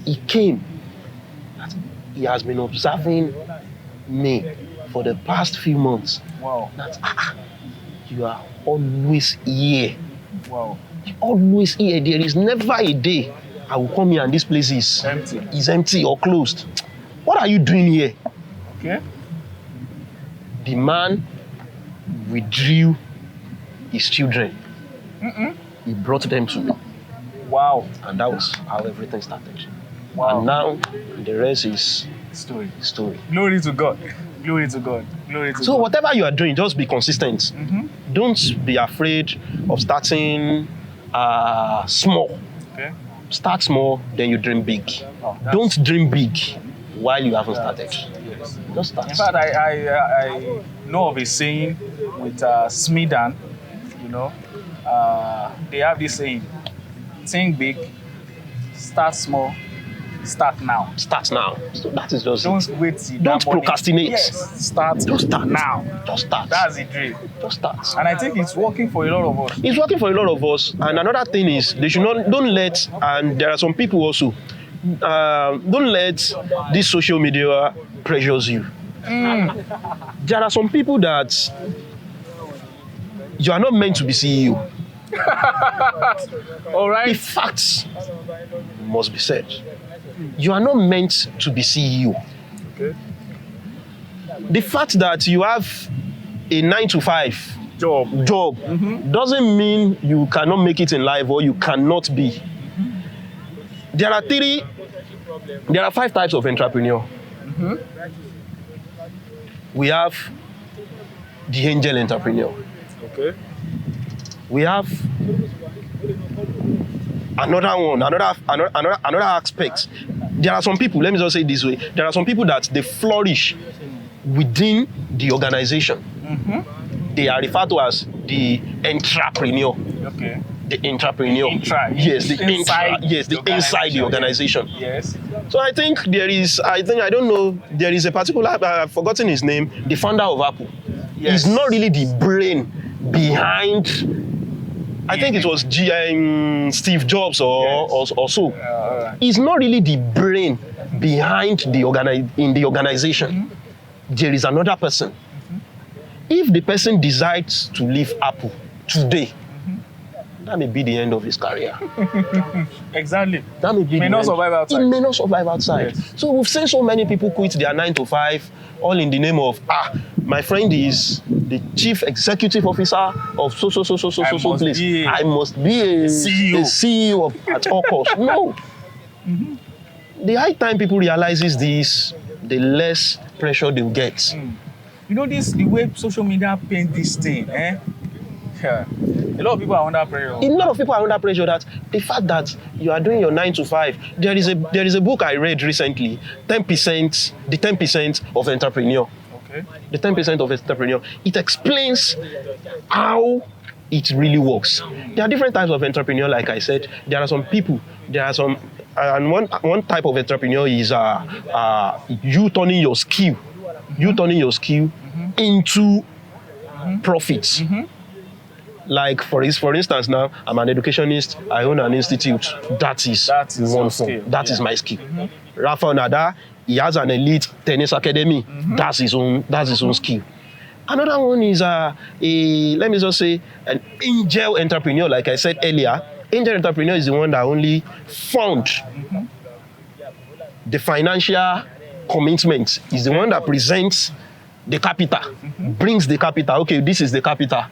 He came, he has been observing me for the past few months. Wow. That you are always here. Wow. Always here. There is never a day I will come here and this place is empty or closed. What are you doing here? Okay. The man withdrew his children. He brought them to me. Wow. And that was how everything started. Wow. And now the rest is Story. story. Glory to God. Glory to God. Glory to So God. whatever you are doing, just be consistent. Don't be afraid of starting small. Okay. Start small, then you dream big. Oh, Don't dream big while you haven't started. Yes. Just start. In fact, I know of a saying with Smidan, you know, they have this saying, think big, start small, start now. Start now. So that is just Don't it. wait till Don't that morning. procrastinate. Yes, start Just start now. Just start. That's the dream. Just start. And I think it's working for a lot of us. It's working for a lot of us. And another thing is, they should not, don't let, and there are some people also, don't let this social media pressures you. There are some people that you are not meant to be CEO. All right. The facts must be said. You are not meant to be CEO. Okay. The fact that you have a 9-to-5 job doesn't mean you cannot make it in life or you cannot be. There are 5 types of entrepreneur. We have the angel entrepreneur. Okay. We have another aspect. There are some people, let me just say it this way, there are some people that they flourish within the organization. They are referred to as the entrepreneur. Okay. The entrepreneur. Yes, the inside the organization. Yes. So I think there is a particular, I've forgotten his name, the founder of Apple. Yes. He's not really the brain behind, I think it was Steve Jobs or so. Right. He's not really the brain behind the organization. There is another person. If the person decides to leave Apple today, that may be the end of his career. Exactly. That may be May the not end. survive outside. He may not survive outside. Yes. So we've seen so many people quit their 9-to-5, all in the name of, my friend is the chief executive officer of so place. I must be a CEO at all costs. No. The high time people realizes this, the less pressure they'll get. You know this, the way social media paint this thing, eh? Yeah. A lot of people are under pressure. A lot of people are under pressure that the fact that you are doing your 9-to-5, there is a book I read recently, 10%, the 10% of entrepreneur. Okay. The 10% of entrepreneur. It explains how it really works. There are different types of entrepreneur, like I said. There are some people, and one type of entrepreneur is you turning your skill into profits. Like for instance, now I'm an educationist. I own an institute. That is one form. That is my skill. Rafa Nada, he has an elite tennis academy. That's his own skill. Another one is let me just say, an angel entrepreneur. Like I said earlier, angel entrepreneur is the one that only found the financial commitment. Is the one that presents the capital, brings the capital. Okay, this is the capital.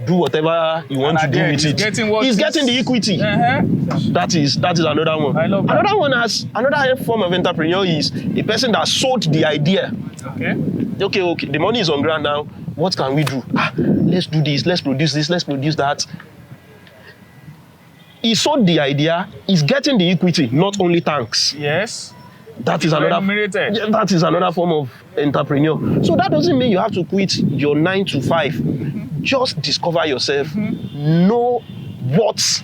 do whatever you want to do with it. He's getting the equity. That is another one. I love that. Another form of entrepreneur is a person that sold the idea. Okay. The money is on ground now. What can we do? Let's do this. Let's produce this. Let's produce that. He sold the idea. He's getting the equity, not only thanks. Yes. That is another form of entrepreneur. So that doesn't mean you have to quit your 9 to 5. Just discover yourself. Know what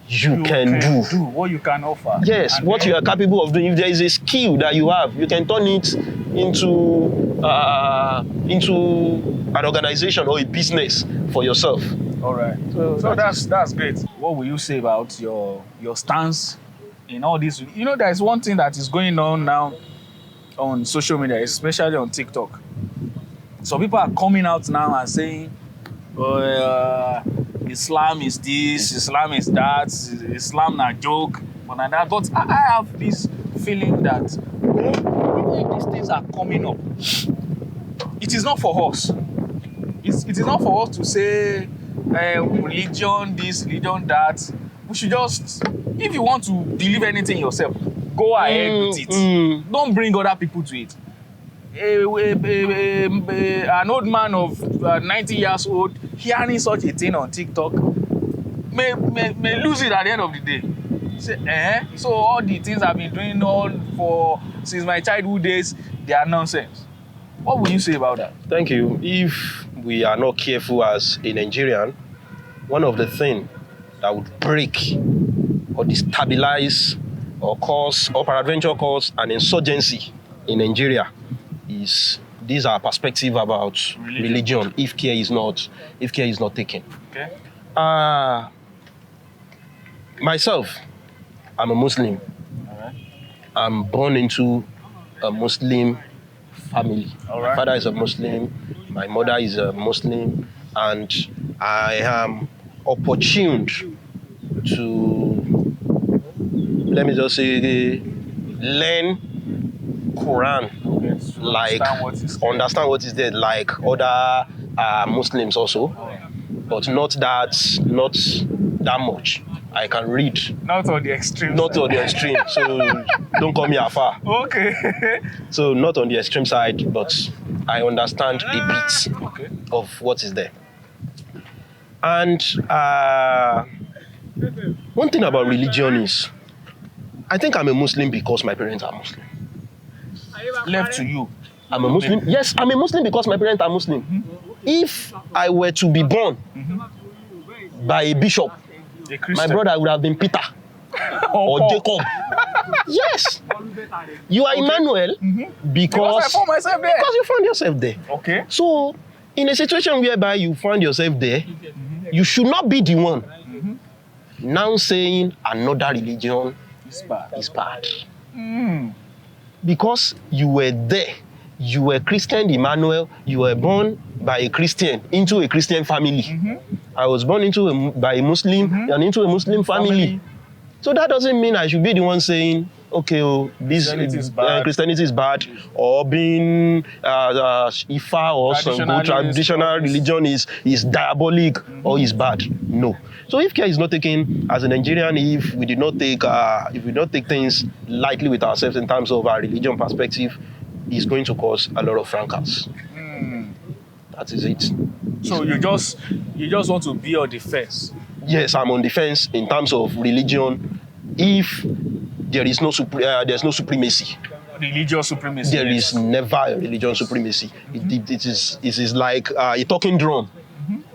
you can do. What you can offer. Yes, and what you are capable of doing. If there is a skill that you have, you can turn it into an organization or a business for yourself. All right. So that's great. What will you say about your stance in all this? You know, there's one thing that is going on now on social media, especially on TikTok. So people are coming out now and saying, Islam is this, Islam is that, Islam na joke, but I have this feeling that even if these things are coming up, it is not for us. It is not for us to say religion this, religion that. We should just, if you want to believe anything yourself, go ahead with it. Don't bring other people to it. An old man of 90 years old hearing such a thing on TikTok may lose it at the end of the day. Say, so all the things I've been doing since my childhood days, they are nonsense. What would you say about that? Thank you. If we are not careful as a Nigerian, one of the things that would break or destabilize or peradventure cause an insurgency in Nigeria is these are perspective about religion if care is not taken. Okay. Myself, I'm a Muslim. All right. I'm born into a Muslim family. All right. My father is a Muslim, my mother is a Muslim, and I am opportuned to, let me just say, learn Quran, understand what is there, like other Muslims also, but not that much. I can read. Not on the extreme. Not on the extreme. So don't come here far. Okay. So not on the extreme side, but I understand a bit of what is there. And one thing about religion is, I think I'm a Muslim because my parents are Muslim. Left to you. I'm a Muslim. Yes, I'm a Muslim because my parents are Muslim. If I were to be born by a bishop, my brother would have been Peter or Jacob. Yes. You are Emmanuel because I found myself there. Because you found yourself there. Okay. So, in a situation whereby you find yourself there, you should not be the one now saying another religion is bad. Because you were there. You were Christian Emmanuel. You were born by a Christian into a Christian family. I was born by a Muslim and into a Muslim family. So that doesn't mean I should be the one saying, okay, Christianity is bad, or being Ifa or some traditional religion is diabolic or is bad. No. So if care is not taken as a Nigerian, if we not take things lightly with ourselves in terms of our religion perspective, it's going to cause a lot of fracas. That is it. So you just want to be on the fence. Yes, I'm on the fence in terms of religion. If there's no supremacy. Religious supremacy. There is never a religious supremacy. It is like a talking drum.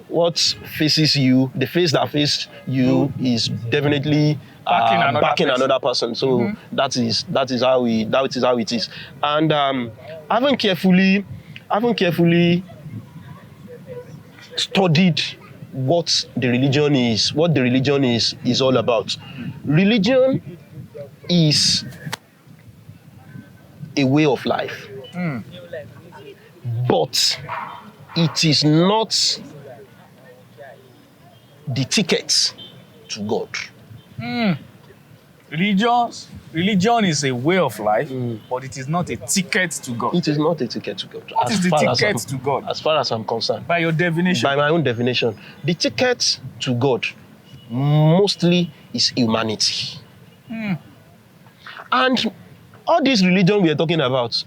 What faces you, the face that faces you is definitely backing another person. So that is how it is. And I haven't carefully studied what the religion is all about. Religion is a way of life, but it is not the ticket to God. Religion is a way of life, but it is not a ticket to God. It is not a ticket to God. What is the ticket to God? As far as I'm concerned. By your definition. By my own definition. The ticket to God mostly is humanity. And all this religion we are talking about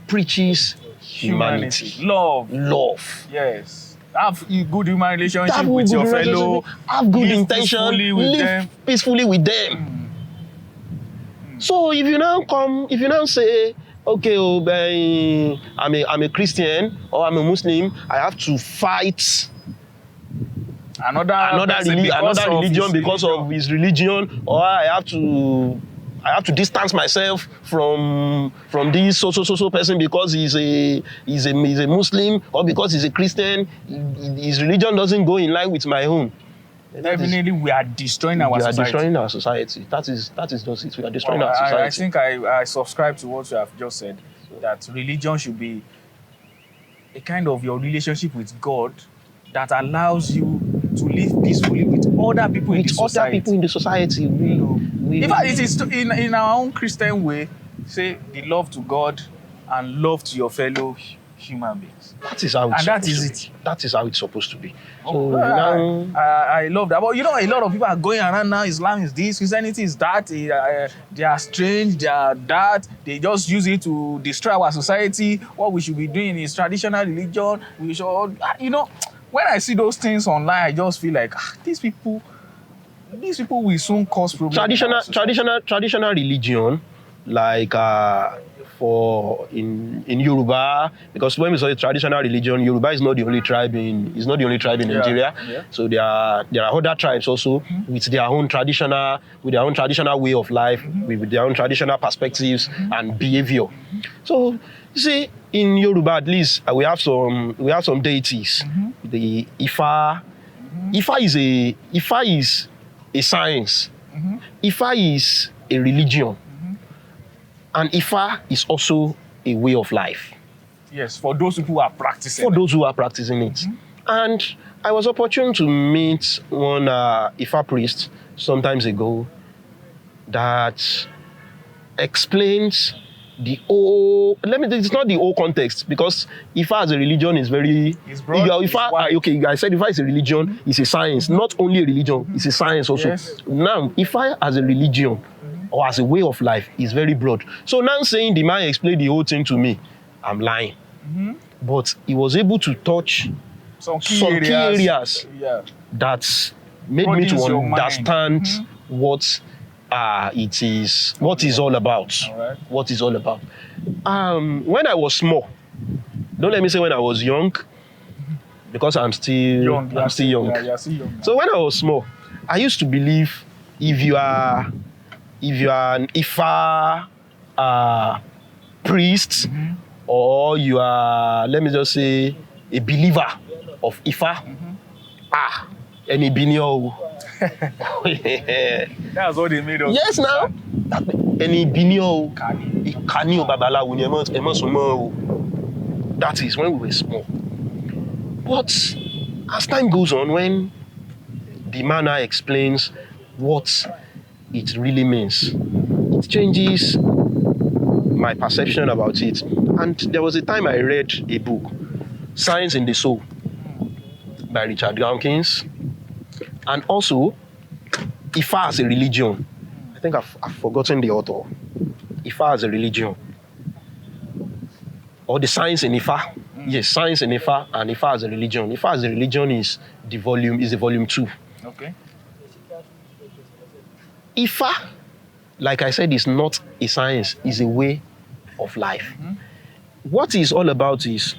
preaches humanity. Love. Yes. Have a good human relationship Have with good your relationship, fellow. have good Live intention, peacefully with live them. peacefully with them. So if you now say, okay, I'm a Christian or I'm a Muslim, I have to fight another religion because of his religion, or I have to distance myself from this so person because he's a Muslim, or because he's a Christian. His religion doesn't go in line with my own. Definitely, we are destroying our society. We are destroying our society. That is just it. We are destroying our society. I think I subscribe to what you have just said, that religion should be a kind of your relationship with God that allows you to live peacefully with other people in the society. Other people in the society. In fact, it is in our own Christian way, say the love to God and love to your fellow human beings. That is how it's and that is it. it. That is how it's supposed to be. So I love that. But you know, a lot of people are going around now. Islam is this, Christianity is that. They are strange. They are that. They just use it to destroy our society. What we should be doing is traditional religion. We should, you know, when I see those things online, I just feel like these people will soon cause problems. Traditional religion, like for in Yoruba, because when we say traditional religion, Yoruba is not the only tribe in Nigeria. Yeah. So there are other tribes also with their own traditional way of life, with their own traditional perspectives and behavior. So you see, in Yoruba at least we have some deities. The Ifa. Ifa is a science. Ifa is a religion. And Ifa is also a way of life. Yes, for those who are practicing it. And I was opportune to meet one Ifa priest sometimes ago that explains the whole. It's not the whole context, because Ifa as a religion is very. It's broad. I said Ifa is a religion. It's a science. Not only a religion. It's a science also. Yes. Now, Ifa as a religion or as a way of life is very broad. So now saying the man explained the whole thing to me, I'm lying. But he was able to touch some key areas that made me to understand what it is, what is all about. Right. What is all about. When I was small, don't let me say when I was young, because I'm still young. Yeah, you're still young. So when I was small, I used to believe if you are an Ifa priest, or you are, let me just say, a believer of Ifa, any binio. That's what they made us. Yes, now. Any binio, ikani babalawo ni emo sumo. That is when we were small. But as time goes on, when the man explains what it really means, it changes my perception about it. And there was a time I read a book, Science in the Soul, by Richard Dawkins, and also Ifa as a religion. I think I've forgotten the author. Ifa as a religion, or the Science in Ifa. Yes, Science in Ifa and Ifa as a religion. Ifa as a religion is the volume 2. Okay. Ifa, like I said, is not a science, it's a way of life. What it's all about is,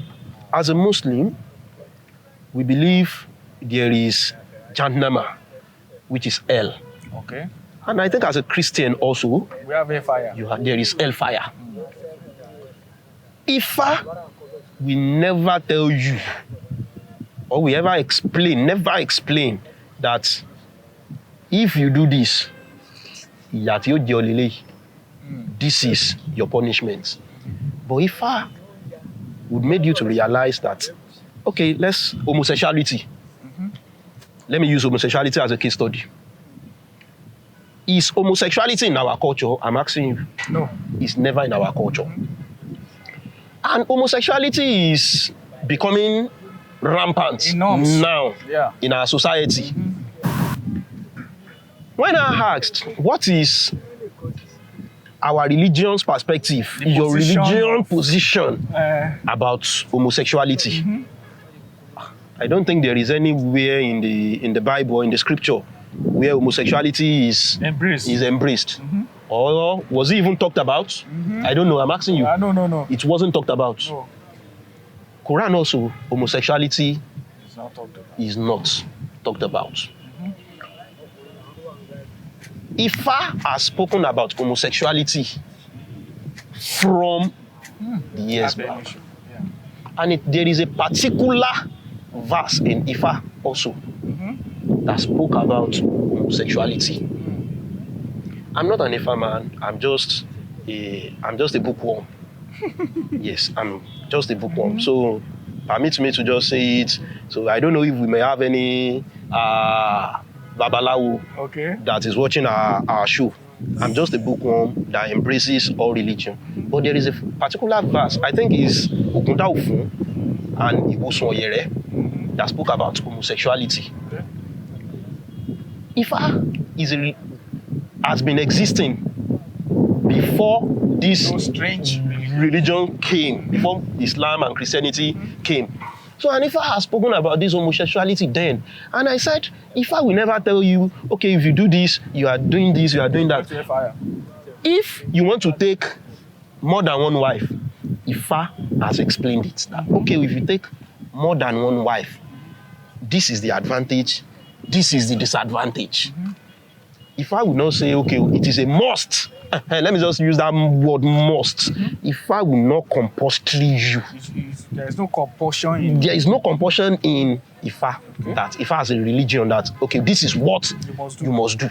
as a Muslim, we believe there is Jahannama, which is hell. Okay. And I think as a Christian also, we have hellfire. There is hellfire. Ifa will never tell you, or we never explain that if you do this, this is your punishment. But Ifa would make you to realize that, okay, homosexuality. Let me use homosexuality as a case study. Is homosexuality in our culture? I'm asking you. No. It's never in our culture. And homosexuality is becoming rampant now in our society. When I asked, what is our religion's perspective, your religion position about homosexuality? I don't think there is anywhere in the Bible or in the scripture where homosexuality is embraced. Or was it even talked about? I don't know. I'm asking you. No. It wasn't talked about. No. Quran also, homosexuality It's not talked about. Ifa has spoken about homosexuality from the years back. And there is a particular verse in Ifa also that spoke about homosexuality. I'm not an Ifa man. I'm just a bookworm. Yes, I'm just a bookworm. So permit me to just say it. So I don't know if we may have any Babalawo that is watching our show. I'm just a bookworm that embraces all religion. But there is a particular verse, I think is Okunda Ofun and Iwosun Oyere, that spoke about homosexuality. Ifa has been existing before this strange religion came, before Islam and Christianity came. So Ifa has spoken about this homosexuality then. And I said, Ifa will never tell you, okay, if you do this, you are doing this, you are doing that. If you want to take more than one wife, Ifa has explained it. That, okay, if you take more than one wife, this is the advantage, this is the disadvantage. Ifa will not say, okay, it is a must. Let me just use that word must. Ifa will not compulsory you. There is no compulsion. There is no compulsion in Ifa that Ifa has a religion that, okay, this is what you must do.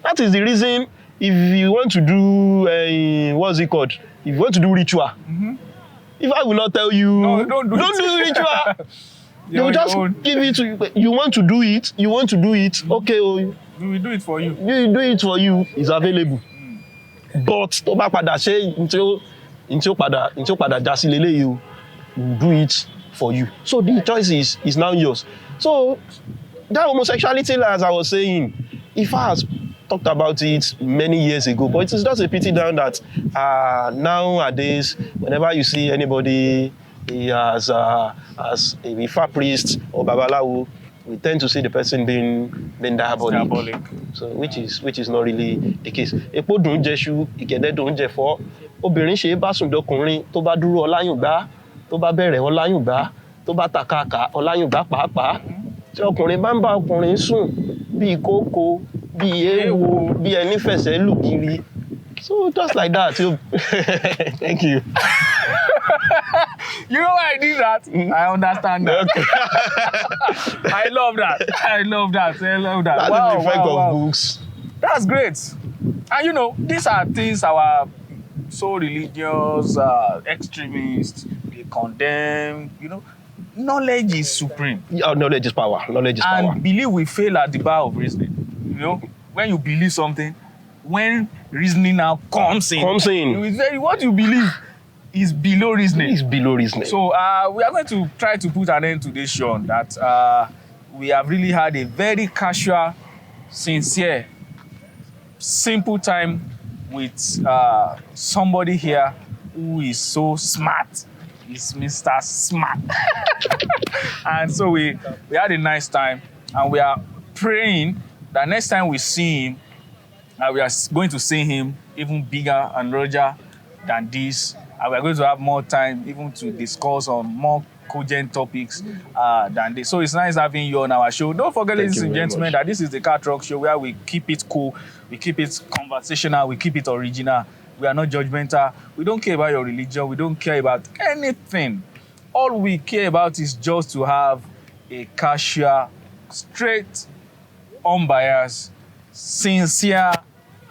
That is the reason if you want to do, what's it called? If you want to do ritual, Ifa will not tell you, no, don't do ritual. They will just give it to you. You want to do it, okay, we will do it for you. We will do it for you. It's available. But tó bá padà ṣe ntí ó padà já sí leléyìí o, we will do it for you. So the choice is now yours. So that homosexuality, as I was saying, Ifa has talked about it many years ago, but it is just a pity down that nowadays, whenever you see anybody as a Ifa priest or Babalawo, we tend to see the person being diabolic. So which is not really the case. Epo dùn jẹṣu, ìgẹ̀dẹ̀ dùn jẹ̀fọ́. Obìnrin ṣe bá sùn dọkùnrin, tó bá dúró ọláyùngbá, tó bá bẹ̀rẹ̀ ọláyùngbá, tó bá tàkàkà ọláyùngbá pàápàá. Tí ọkùnrin bá ń bá ọkùnrin sùn bíi kókó, bíi èèwọ̀, bíi ẹni fẹsẹ̀ lùgìrì. So just like that. Thank you. You know why I did that? I understand that. Okay. I love that. That's the effect of books. That's great. And you know, these are things our so religious extremists, they condemn. You know, knowledge is supreme. Yeah, knowledge is power. And belief we fail at the bar of reasoning. You know, when you believe something, when reasoning now comes in. What you believe is below reasoning. So we are going to try to put an end to this show on that. We have really had a very casual, sincere, simple time with somebody here who is so smart. He's Mr. Smart. And so we had a nice time, and we are praying that next time we see him, we are going to see him even bigger and larger than this. And we are going to have more time even to discuss on more cogent topics than this. So it's nice having you on our show. Don't forget, ladies and gentlemen, that this is the Car Trunk Show where we keep it cool, we keep it conversational, we keep it original. We are not judgmental. We don't care about your religion. We don't care about anything. All we care about is just to have a casual, straight, unbiased, sincere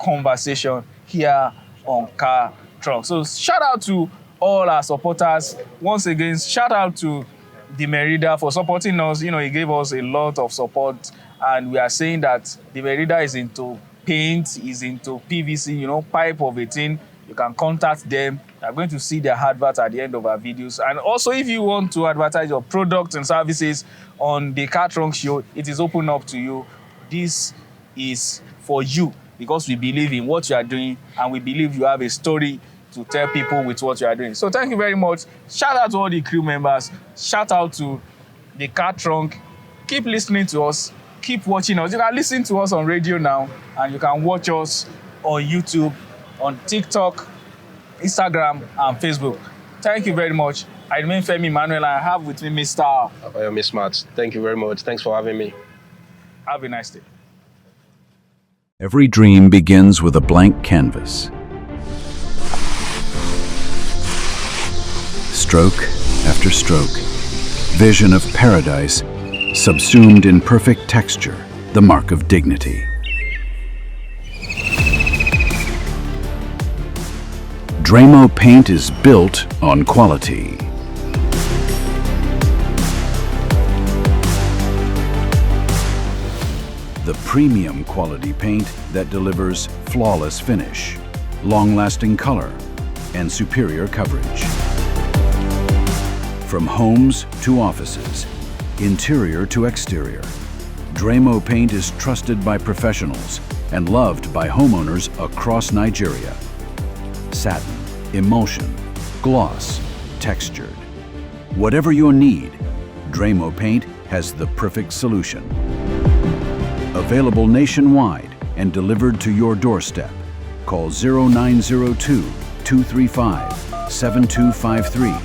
conversation here on Car Trunk. So shout out to all our supporters. Once again, shout out to the Merida for supporting us. You know, he gave us a lot of support, and we are saying that the Merida is into paint, is into PVC, you know, pipe of a thing, you can contact them. You're going to see their advert at the end of our videos. And also, if you want to advertise your products and services on the Car Trunk Show, it is open up to you. This is for you because we believe in what you are doing and we believe you have a story to tell people with what you are doing. So thank you very much. Shout out to all the crew members. Shout out to the Car Trunk. Keep listening to us. Keep watching us. You can listen to us on radio now and you can watch us on YouTube, on TikTok, Instagram, and Facebook. Thank you very much. I remain Femi Emmanuel and I have with me Mr. Xmath. Thank you very much. Thanks for having me. Have a nice day. Every dream begins with a blank canvas. Stroke after stroke, vision of paradise subsumed in perfect texture, the mark of dignity. Dremo paint is built on quality. The premium quality paint that delivers flawless finish, long-lasting color, and superior coverage. From homes to offices, interior to exterior, Dremo paint is trusted by professionals and loved by homeowners across Nigeria. Satin, emulsion, gloss, textured. Whatever your need, Dremo paint has the perfect solution. Available nationwide and delivered to your doorstep. Call 0902-235-7253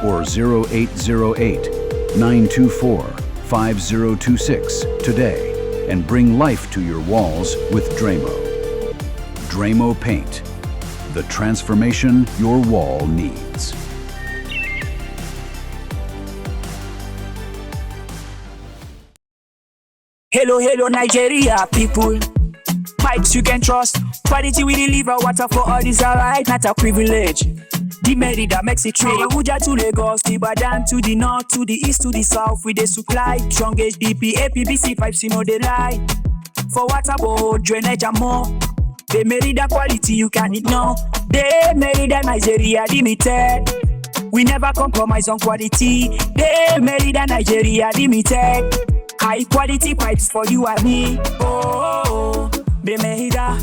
or 0808-924-5026 today and bring life to your walls with Dremo. Dremo paint, the transformation your wall needs. Hello, hello, Nigeria people. Pipes you can trust. Quality we deliver, water for all is alright, not a privilege. The Merida makes it trade. Abuja to Lagos, Ibadan to the north, to the east, to the south, with the supply. Strong HDP, APBC pipes, you know they lie. For water, board, drainage and more. The Merida quality you can ignore. The Merida Nigeria Limited. We never compromise on quality. The Merida Nigeria Limited. High quality pipes for you and me. Oh, the Merida.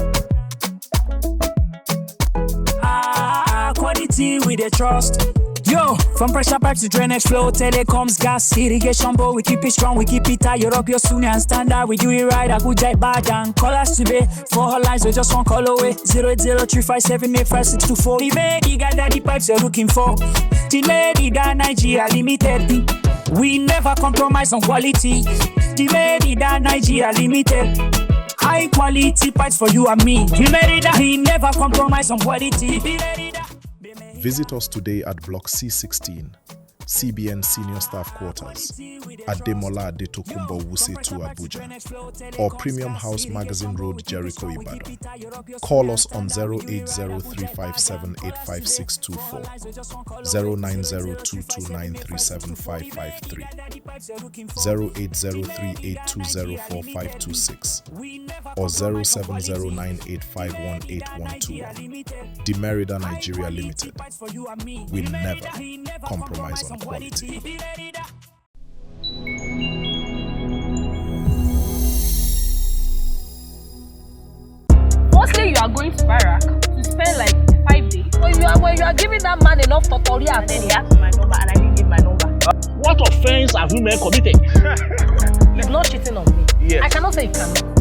Quality with the trust. Yo, from pressure pipes to drainage flow, telecoms, gas, irrigation bowl, we keep it strong, we keep it tight. Europe, your Sunni and standard, we do it right. Abuja, Ibadan, call us today. 4 lines, we just one call away. 08035785624. The Merida that the pipes you're looking for. The Merida Nigeria Limited. We never compromise on quality. The Merida Nigeria Limited. High quality pipes for you and me. The Merida, we never compromise on quality. Visit us today at Block C16, CBN Senior Staff Quarters, at Demola Adetokunbo Wuse 2 Abuja, or Premium House Magazine Road, Jericho, Ibadan. Call us on 08035785624, 09022937553, 08038204526, or 0709851812. The Merida Nigeria Limited. We never compromise on quality. Mostly you are going to Barak to spend like 5 days. When you are giving that man enough tutorial, And then he asked for my number and I didn't give my number. What offense have women committed? he's not cheating on me. Yes. I cannot say you cannot.